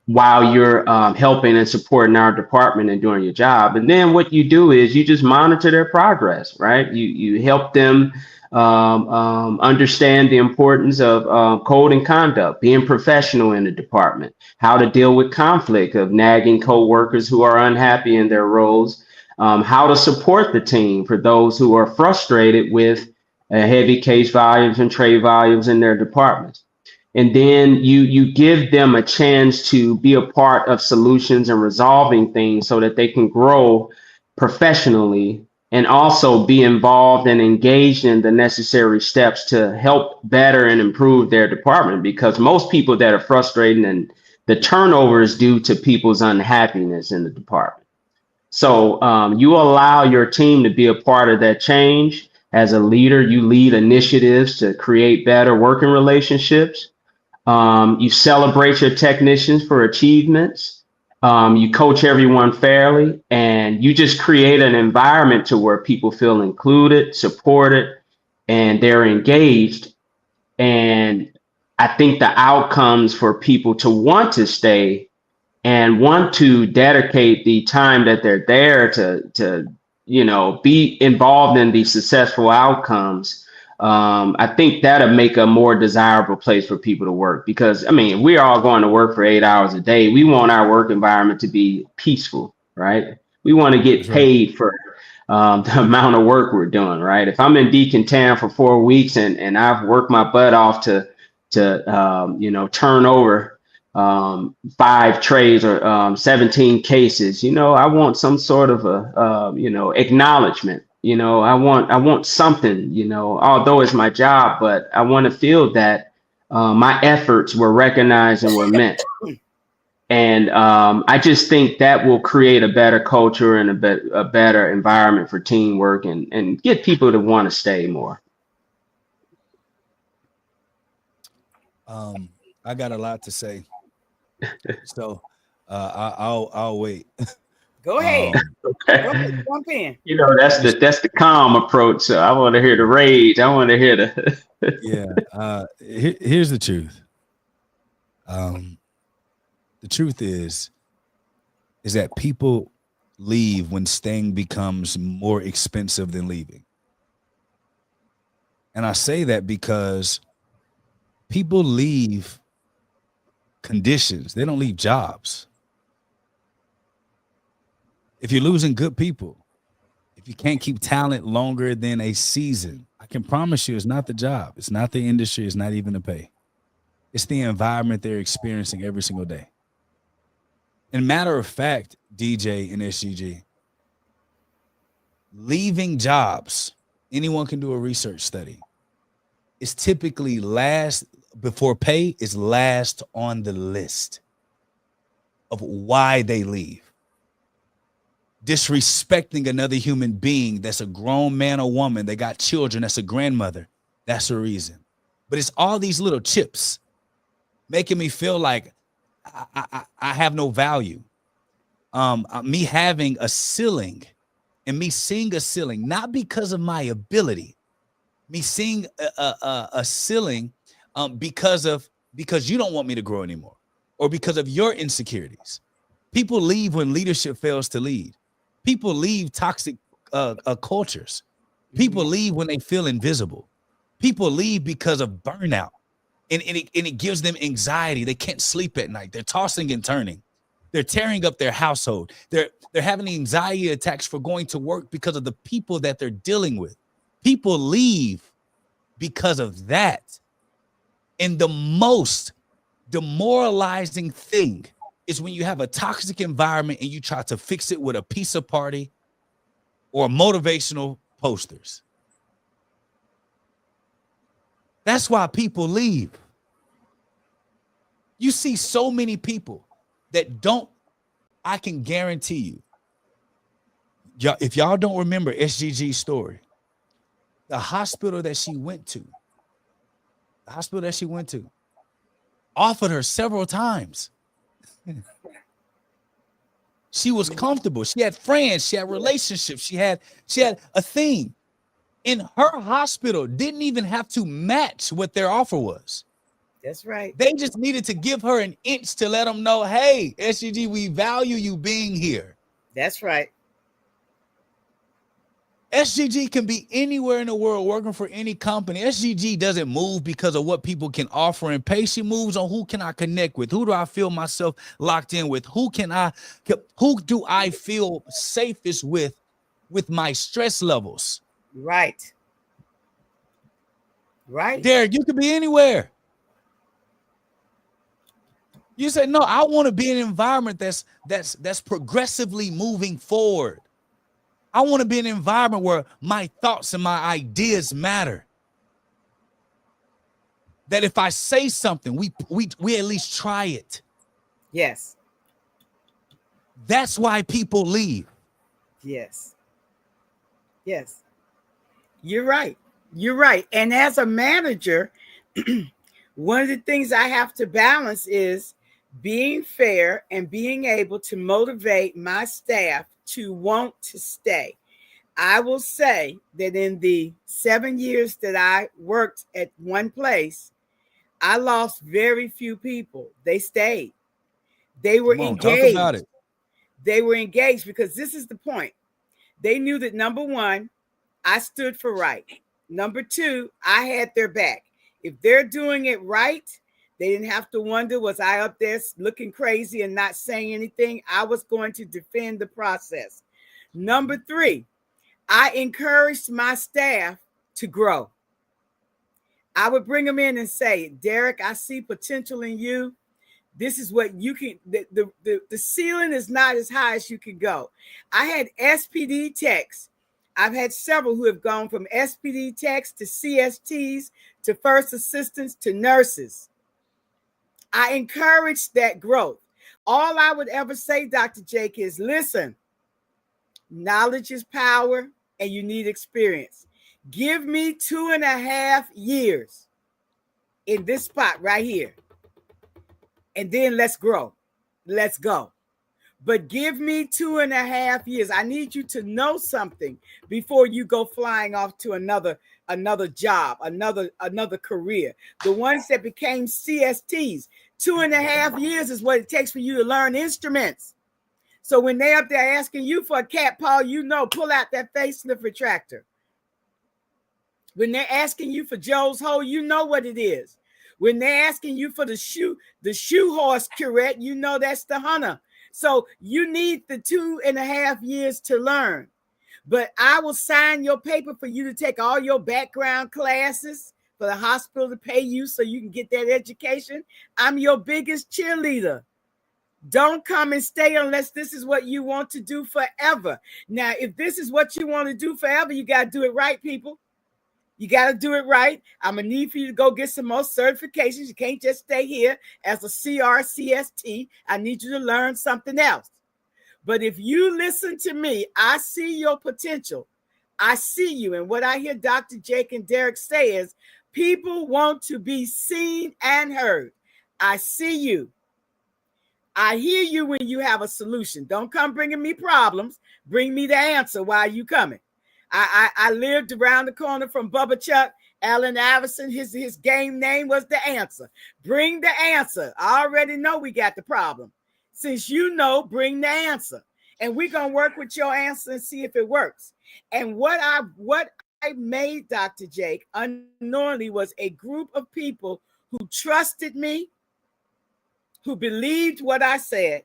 while you're helping and supporting our department and doing your job. And then what you do is you just monitor their progress, right? You help them understand the importance of code and conduct, being professional in the department, how to deal with conflict of nagging coworkers who are unhappy in their roles, how to support the team for those who are frustrated with heavy case volumes and tray volumes in their departments. And then you give them a chance to be a part of solutions and resolving things so that they can grow professionally and also be involved and engaged in the necessary steps to help better and improve their department. Because most people that are frustrated, and the turnover is due to people's unhappiness in the department. So you allow your team to be a part of that change. As a leader, you lead initiatives to create better working relationships. You celebrate your technicians for achievements. You coach everyone fairly, and you just create an environment to where people feel included, supported, and they're engaged. And I think the outcomes for people to want to stay and want to dedicate the time that they're there to be involved in these successful outcomes. I think that'll make a more desirable place for people to work, because we're all going to work for 8 hours a day. We want our work environment to be peaceful, right? We want to get paid for the amount of work we're doing, right? If I'm in decontam for 4 weeks and I've worked my butt off to turn over 5 trays or 17 cases, I want some sort of a acknowledgement. I want something, although it's my job, but I want to feel that my efforts were recognized and were meant. And I just think that will create a better culture and a better environment for teamwork and get people to want to stay more. I got a lot to say, so I'll wait. Go ahead. Okay. Go ahead, jump in. That's the calm approach. So I want to hear the rage. I want to hear the. Yeah. Here's the truth. The truth is that people leave when staying becomes more expensive than leaving. And I say that because people leave conditions. They don't leave jobs. If you're losing good people, if you can't keep talent longer than a season, I can promise you it's not the job. It's not the industry. It's not even the pay. It's the environment they're experiencing every single day. And matter of fact, DJ and SGG, leaving jobs, anyone can do a research study. It's typically last before pay is last on the list of why they leave. Disrespecting another human being that's a grown man or woman, they got children, that's a grandmother, that's a reason. But it's all these little chips making me feel like I have no value. Me having a ceiling and me seeing a ceiling, not because of my ability, me seeing a ceiling because of because you don't want me to grow anymore, or because of your insecurities. People leave when leadership fails to lead. People leave toxic cultures. People leave when they feel invisible. People leave because of burnout, and it gives them anxiety. They can't sleep at night. They're tossing and turning. They're tearing up their household. They're having anxiety attacks for going to work because of the people that they're dealing with. People leave because of that. And the most demoralizing thing is when you have a toxic environment and you try to fix it with a pizza party or motivational posters. That's why people leave. You see so many people that don't, I can guarantee you, if y'all don't remember SGG's story, the hospital that she went to offered her several times. She was comfortable. She had friends. She had relationships. She had a thing. In her hospital, didn't even have to match what their offer was. That's right. They just needed to give her an inch to let them know, hey, SGG, we value you being here. That's right. SGG can be anywhere in the world working for any company. SGG doesn't move because of what people can offer and pay. She moves on who can I connect with? Who do I feel myself locked in with? Who do I feel safest with my stress levels? Right. Right. Derek, you could be anywhere. You say, no, I want to be in an environment that's progressively moving forward. I want to be in an environment where my thoughts and my ideas matter. That if I say something, we at least try it. Yes. That's why people leave. Yes. Yes. You're right. You're right. And as a manager, one of the things I have to balance is being fair and being able to motivate my staff to want to stay. I will say that in the 7 years that I worked at one place, I lost very few people. They stayed. They were engaged. Talk about it. They were engaged because this is the point. They knew that, number one, I stood for right. Number two, I had their back. If they're doing it right, they didn't have to wonder, was I up there looking crazy and not saying anything? I was going to defend the process. Number three, I encouraged my staff to grow. I would bring them in and say, Derek, I see potential in you. This is what you can, the ceiling is not as high as you can go. I had SPD techs. I've had several who have gone from SPD techs to CSTs to first assistants to nurses. I encourage that growth. All I would ever say, Dr. Jake, is listen, knowledge is power and you need experience. Give me 2.5 years in this spot right here. And then let's grow. Let's go. But give me 2.5 years. I need you to know something before you go flying off to another job, another career. The ones that became CSTs, 2.5 years is what it takes for you to learn instruments. So when they're up there asking you for a cat paw, pull out that facelift retractor. When they're asking you for Joe's hole, you know what it is. When they're asking you for the shoe horse curette, that's the hunter. So you need the 2.5 years to learn. But I will sign your paper for you to take all your background classes for the hospital to pay you so you can get that education. I'm your biggest cheerleader. Don't come and stay unless this is what you want to do forever. Now, if this is what you want to do forever, you got to do it right, people. You got to do it right. I'm going to need for you to go get some more certifications. You can't just stay here as a CRCST. I need you to learn something else. But if you listen to me, I see your potential. I see you. And what I hear Dr. Jake and Derek say is people want to be seen and heard. I see you. I hear you when you have a solution. Don't come bringing me problems. Bring me the answer while you coming. I lived around the corner from Bubba Chuck, Allen Iverson, his game name was The Answer. Bring the answer. I already know we got the problem. Since you know, bring the answer. And we're going to work with your answer and see if it works. And what I made, Dr. Jake, unknowingly was a group of people who trusted me, who believed what I said,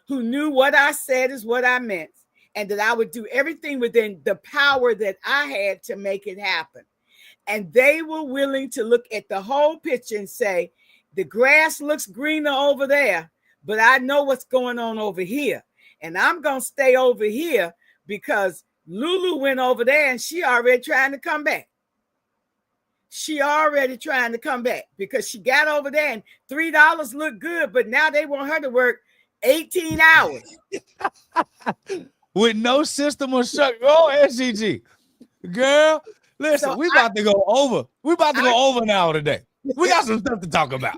who knew what I said is what I meant, and that I would do everything within the power that I had to make it happen. And they were willing to look at the whole picture and say, the grass looks greener over there, but I know what's going on over here. And I'm going to stay over here because Lulu went over there and she already trying to come back. She already trying to come back because she got over there and $3 looked good, but now they want her to work 18 hours. With no system or structure. Oh, SGG. Girl, listen, So we about to go over. We about to go over now today. We got some stuff to talk about.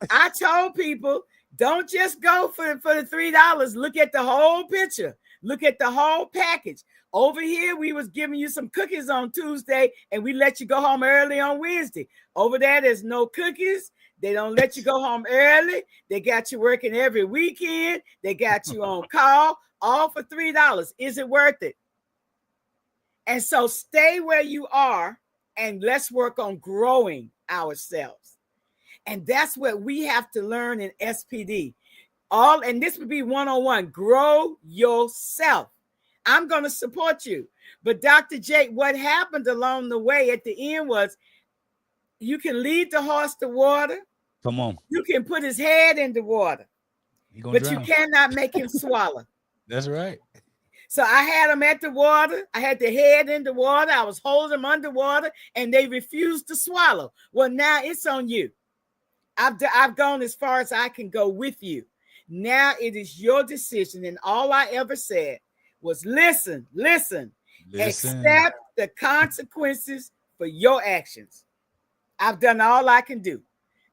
I told people, don't just go for the $3. Look at the whole picture. Look at the whole package. Over here, we was giving you some cookies on Tuesday, and we let you go home early on Wednesday. Over there, there's no cookies. They don't let you go home early. They got you working every weekend. They got you on call, all for $3. Is it worth it? And so stay where you are, and let's work on growing ourselves. And that's what we have to learn in SPD. And this would be one-on-one. Grow yourself. I'm going to support you. But Dr. Jake, what happened along the way at the end was you can lead the horse to water. Come on. You can put his head in the water, but drown. You cannot make him swallow. That's right. So I had him at the water. I had the head in the water. I was holding them underwater, and they refused to swallow. Well, now it's on you. I've gone as far as I can go with you. Now it is your decision. And all I ever said was listen, accept the consequences for your actions. I've done all I can do.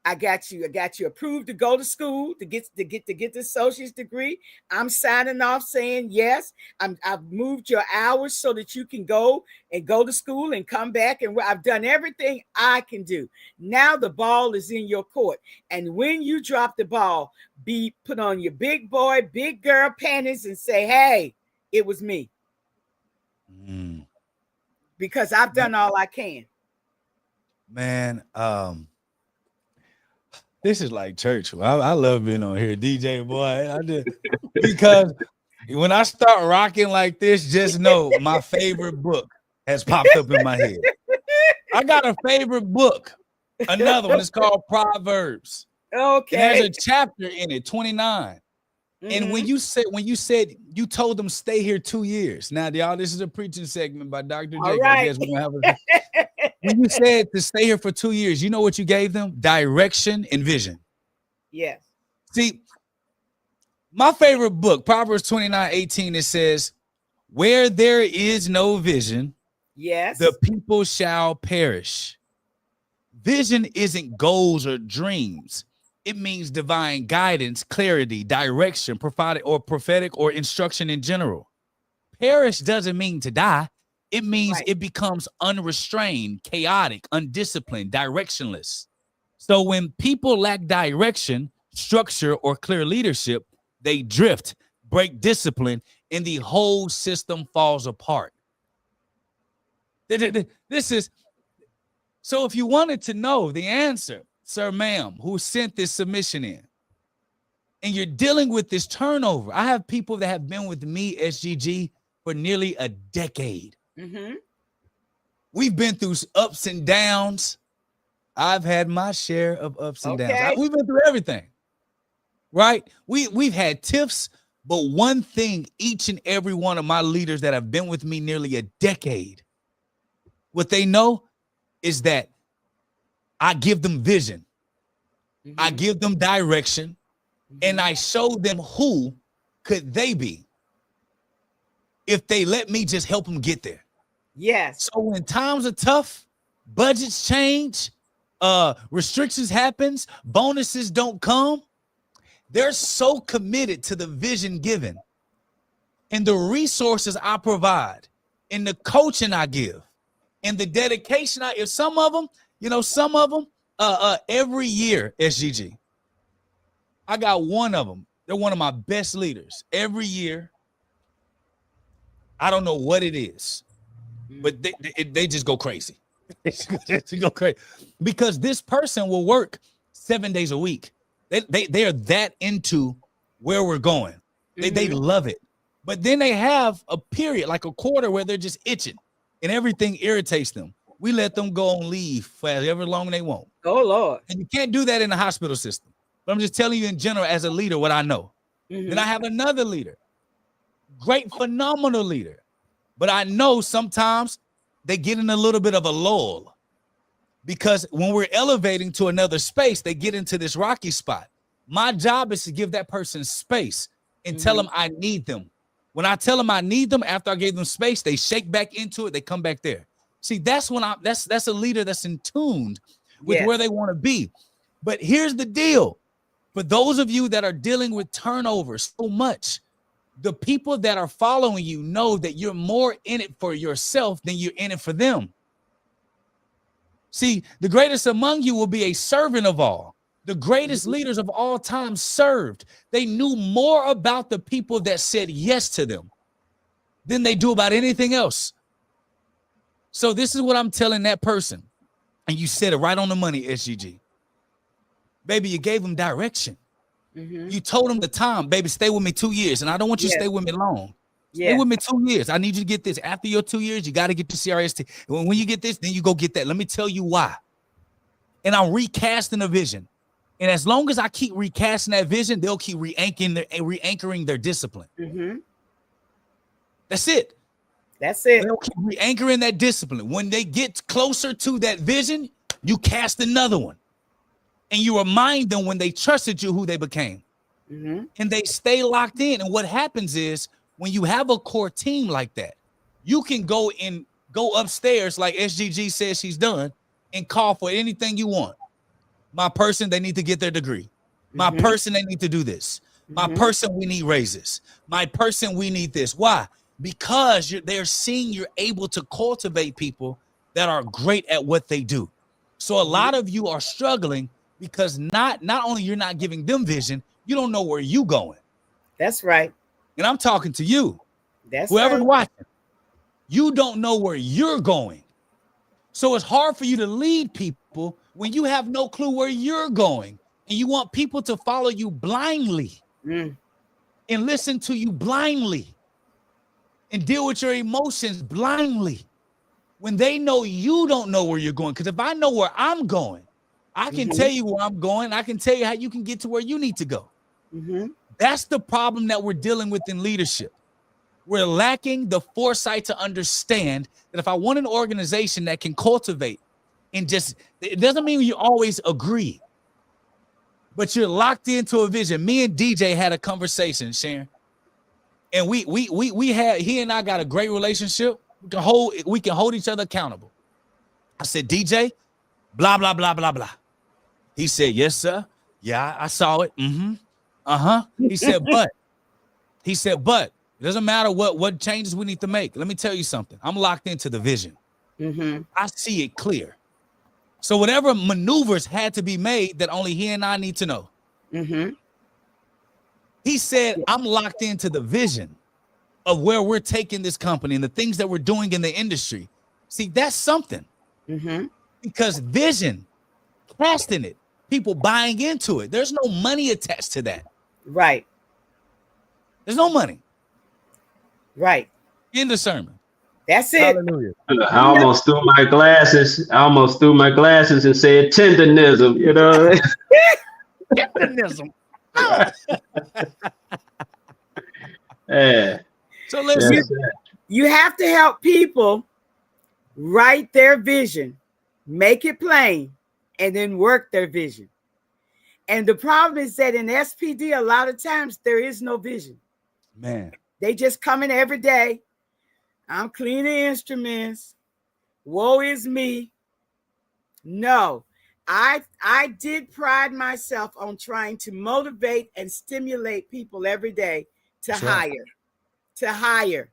I got you approved to go to school to get the associate's degree. I'm signing off saying yes. I've moved your hours so that you can go to school and come back. And I've done everything I can do. Now the ball is in your court. And when you drop the ball, put on your big boy, big girl panties and say, hey, it was me. Because I've done all I can. Man, this is like church. I love being on here, DJ boy. Because when I start rocking like this, just know my favorite book has popped up in my head. I got a favorite book. Another one. It's called Proverbs. Okay. And there's a chapter in it, 29. And when you said you told them stay here 2 years. Now, y'all, this is a preaching segment by Dr. Jake. Right. I guess we're gonna have when you said to stay here for 2 years, you know what you gave them? Direction and vision. Yes. See, my favorite book, Proverbs 29:18, it says, where there is no vision, yes, the people shall perish. Vision isn't goals or dreams. It means divine guidance, clarity, direction, prophetic or instruction in general. Perish doesn't mean to die. It means it becomes unrestrained, chaotic, undisciplined, directionless. So when people lack direction, structure, or clear leadership, they drift, break discipline, and the whole system falls apart. This is, so if you wanted to know the answer, sir, ma'am, who sent this submission in, and you're dealing with this turnover. I have people that have been with me, SGG, for nearly a decade. We've been through ups and downs. I've had my share of ups and downs. We've been through everything, right? We've had tiffs, but one thing each and every one of my leaders that have been with me nearly a decade, what they know is that I give them vision. I give them direction, and I show them who could they be if they let me just help them get there. Yes. So when times are tough, budgets change, restrictions happens, bonuses don't come, they're so committed to the vision given and the resources I provide and the coaching I give And the dedication, if some of them, every year, SGG, I got one of them. They're one of my best leaders. Every year, I don't know what it is, but they just go crazy. They go crazy because this person will work 7 days a week. They are that into where we're going. They love it. But then they have a period, like a quarter, where they're just itching and everything irritates them. We let them go on leave for however long they want. Oh, Lord. And you can't do that in the hospital system. But I'm just telling you in general, as a leader, what I know. Then I have another leader, great, phenomenal leader. But I know sometimes they get in a little bit of a lull because when we're elevating to another space, they get into this rocky spot. My job is to give that person space and tell them I need them. When I tell them I need them, after I gave them space, they shake back into it. They come back there. See, that's when that's a leader that's in tune with where they want to be. But here's the deal. For those of you that are dealing with turnover so much, the people that are following you know that you're more in it for yourself than you're in it for them. See, the greatest among you will be a servant of all. The greatest leaders of all time served. They knew more about the people that said yes to them than they do about anything else. So this is what I'm telling that person. And you said it right on the money, SGG. Baby, you gave them direction. You told them the time, baby, stay with me 2 years. And I don't want you to stay with me long. Stay with me 2 years. I need you to get this. After your 2 years, you got to get the CRST. And when you get this, then you go get that. Let me tell you why. And I'm recasting the vision. And as long as I keep recasting that vision, they'll keep re-anchoring their discipline. That's it. That's it. They'll keep re-anchoring that discipline. When they get closer to that vision, you cast another one. And you remind them when they trusted you who they became. And they stay locked in. And what happens is when you have a core team like that, you can go upstairs like SGG says she's done and call for anything you want. My person, they need to get their degree. My person, they need to do this. My person, we need raises. My person, we need this. Why? Because they're seeing you're able to cultivate people that are great at what they do. So a lot of you are struggling because not only you're not giving them vision, you don't know where you're going. That's right. And I'm talking to you. That's whoever's right. watching. You don't know where you're going. So it's hard for you to lead people when you have no clue where you're going. And you want people to follow you blindly and listen to you blindly and deal with your emotions blindly when they know you don't know where you're going. Because if I know where I'm going, I can tell you where I'm going. I can tell you how you can get to where you need to go. That's the problem that we're dealing with in leadership. We're lacking the foresight to understand that if I want an organization that can cultivate and just, it doesn't mean you always agree, but you're locked into a vision. Me and DJ had a conversation, Sharon, and we had, he and I got a great relationship. We can hold each other accountable. I said, DJ, blah, blah, blah, blah, blah. He said, yes, sir. Yeah, I saw it. He said, but it doesn't matter what changes we need to make. Let me tell you something. I'm locked into the vision. I see it clear. So whatever maneuvers had to be made that only he and I need to know. He said, I'm locked into the vision of where we're taking this company and the things that we're doing in the industry. See, that's something. Because vision, casting it, people buying into it. There's no money attached to that. Right. There's no money. Right. In the sermon. That's it. Hallelujah. I almost threw my glasses. And said tendonism, you know. Tendonism. Yeah. So listen. You have to help people write their vision, make it plain, and then work their vision. And the problem is that in SPD, a lot of times there is no vision. Man. They just come in every day. I'm cleaning instruments. Woe is me. No, I did pride myself on trying to motivate and stimulate people every day to hire,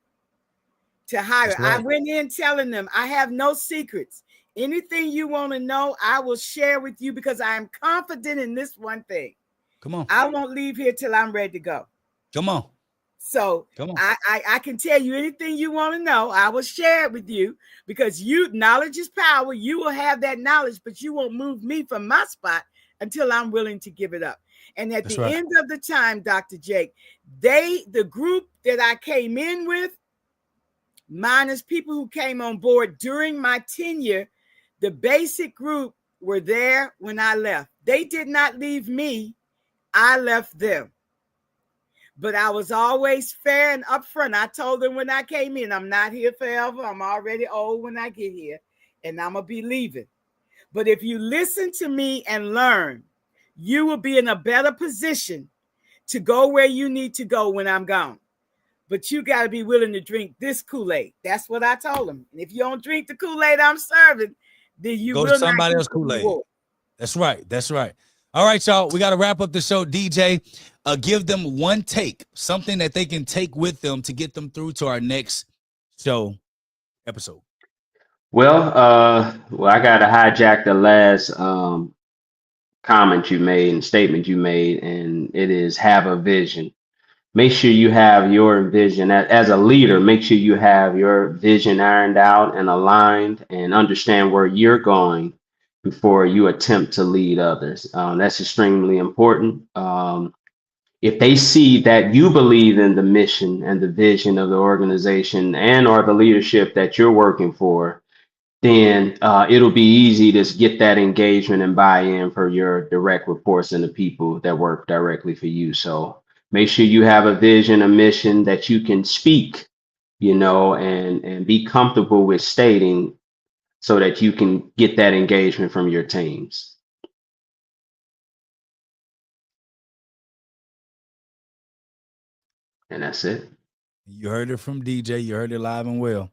to hire. Right. I went in telling them I have no secrets. Anything you want to know, I will share with you because I am confident in this one thing. Come on. I won't leave here till I'm ready to go. Come on. So Come on. I can tell you anything you want to know. I will share it with you because knowledge is power. You will have that knowledge, but you won't move me from my spot until I'm willing to give it up. And at the end of the time, Dr. Jake, the group that I came in with, minus people who came on board during my tenure, the basic group were there when I left. They did not leave me. I left them. But I was always fair and upfront. I told them when I came in, I'm not here forever. I'm already old when I get here, and I'm going to be leaving. But if you listen to me and learn, you will be in a better position to go where you need to go when I'm gone. But you got to be willing to drink this Kool-Aid. That's what I told them. And if you don't drink the Kool-Aid I'm serving, then you go will to somebody not else Kool-Aid. That's right. That's right. All right, y'all. We got to wrap up the show. DJ, give them one take, something that they can take with them to get them through to our next show episode. Well, I got to hijack the last comment you made and statement you made, and it is have a vision. Make sure you have your vision as a leader. Make sure you have your vision ironed out and aligned and understand where you're going before you attempt to lead others. That's extremely important. If they see that you believe in the mission and the vision of the organization and or the leadership that you're working for, then it'll be easy to get that engagement and buy-in for your direct reports and the people that work directly for you. So make sure you have a vision, a mission that you can speak, and be comfortable with stating so that you can get that engagement from your teams. And that's it. You heard it from DJ. You heard it live and well.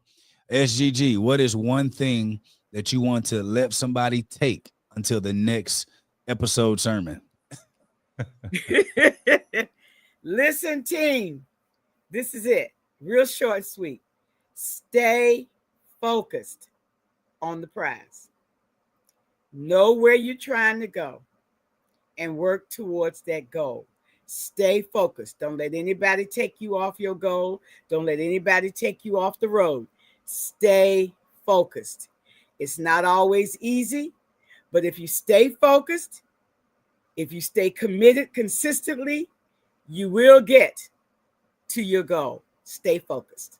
SGG, what is one thing that you want to let somebody take until the next episode sermon? Listen, team, this is it. Real short and sweet. Stay focused on the prize. Know where you're trying to go and work towards that goal. Stay focused. Don't let anybody take you off your goal. Don't let anybody take you off the road. Stay focused. It's not always easy, but if you stay focused, if you stay committed consistently, you will get to your goal. Stay focused.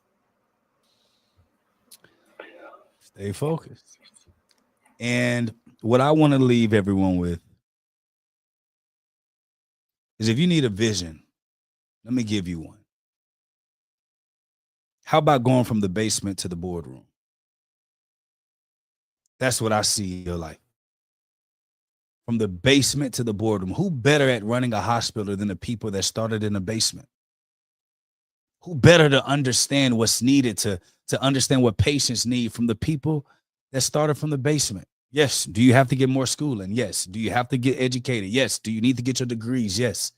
Stay focused. And what I want to leave everyone with is if you need a vision, let me give you one. How about going from the basement to the boardroom? That's what I see in your life. From the basement to the boardroom. Who better at running a hospital than the people that started in the basement? Who better to understand what's needed to understand what patients need from the people that started from the basement? Yes. Do you have to get more schooling? Yes. Do you have to get educated? Yes. Do you need to get your degrees? Yes.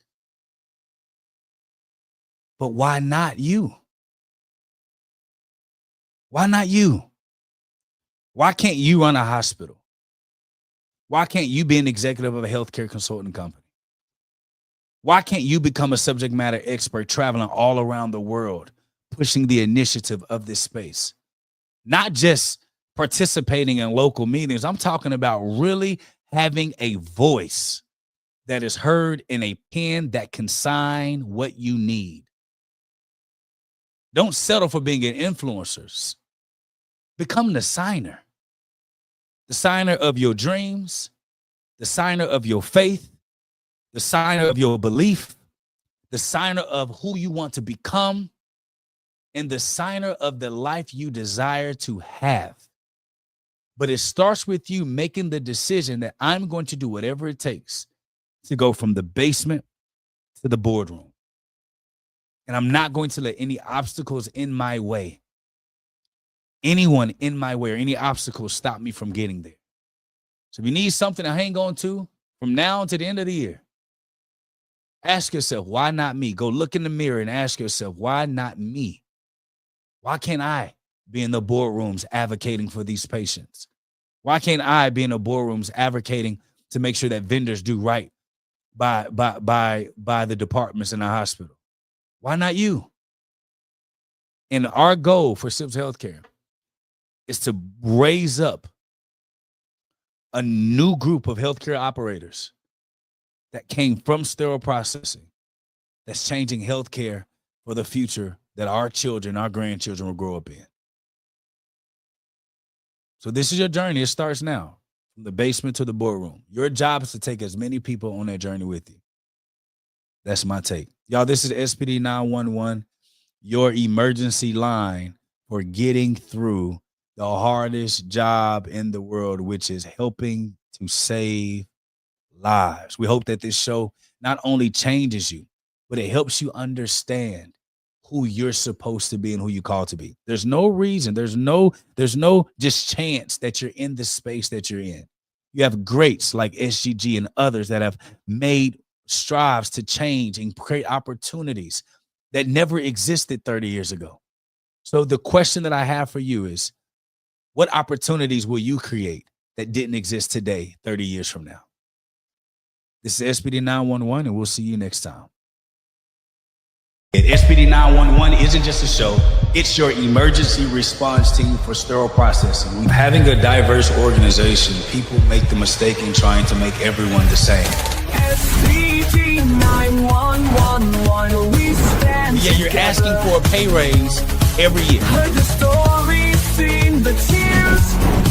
But why not you? Why not you? Why can't you run a hospital? Why can't you be an executive of a healthcare consulting company? Why can't you become a subject matter expert traveling all around the world, pushing the initiative of this space? Not just participating in local meetings. I'm talking about really having a voice that is heard in a pen that can sign what you need. Don't settle for being an influencer. Become the signer of your dreams, the signer of your faith, the signer of your belief, the signer of who you want to become, and the signer of the life you desire to have. But it starts with you making the decision that I'm going to do whatever it takes to go from the basement to the boardroom. And I'm not going to let any obstacles in my way, anyone in my way or any obstacles stop me from getting there. So if you need something to hang on to from now to the end of the year, ask yourself, why not me? Go look in the mirror and ask yourself, why not me? Why can't I be in the boardrooms advocating for these patients? Why can't I be in the boardrooms advocating to make sure that vendors do right by the departments in the hospital? Why not you? And our goal for Sips Healthcare is to raise up a new group of healthcare operators that came from sterile processing that's changing healthcare for the future that our children, our grandchildren will grow up in. So this is your journey. It starts now, from the basement to the boardroom. Your job is to take as many people on that journey with you. That's my take. Y'all, this is SPD911, your emergency line for getting through the hardest job in the world, which is helping to save lives. We hope that this show not only changes you, but it helps you understand who you're supposed to be and who you called to be. There's no reason, there's no just chance that you're in the space that you're in. You have greats like SGG and others that have made strives to change and create opportunities that never existed 30 years ago. So the question that I have for you is, what opportunities will you create that didn't exist today, 30 years from now? This is SPD911, and we'll see you next time. SPD911 isn't just a show, it's your emergency response team for sterile processing. Having a diverse organization, people make the mistake in trying to make everyone the same. SPD911, we stand together. You're asking for a pay raise every year. Heard the stories, seen the tears.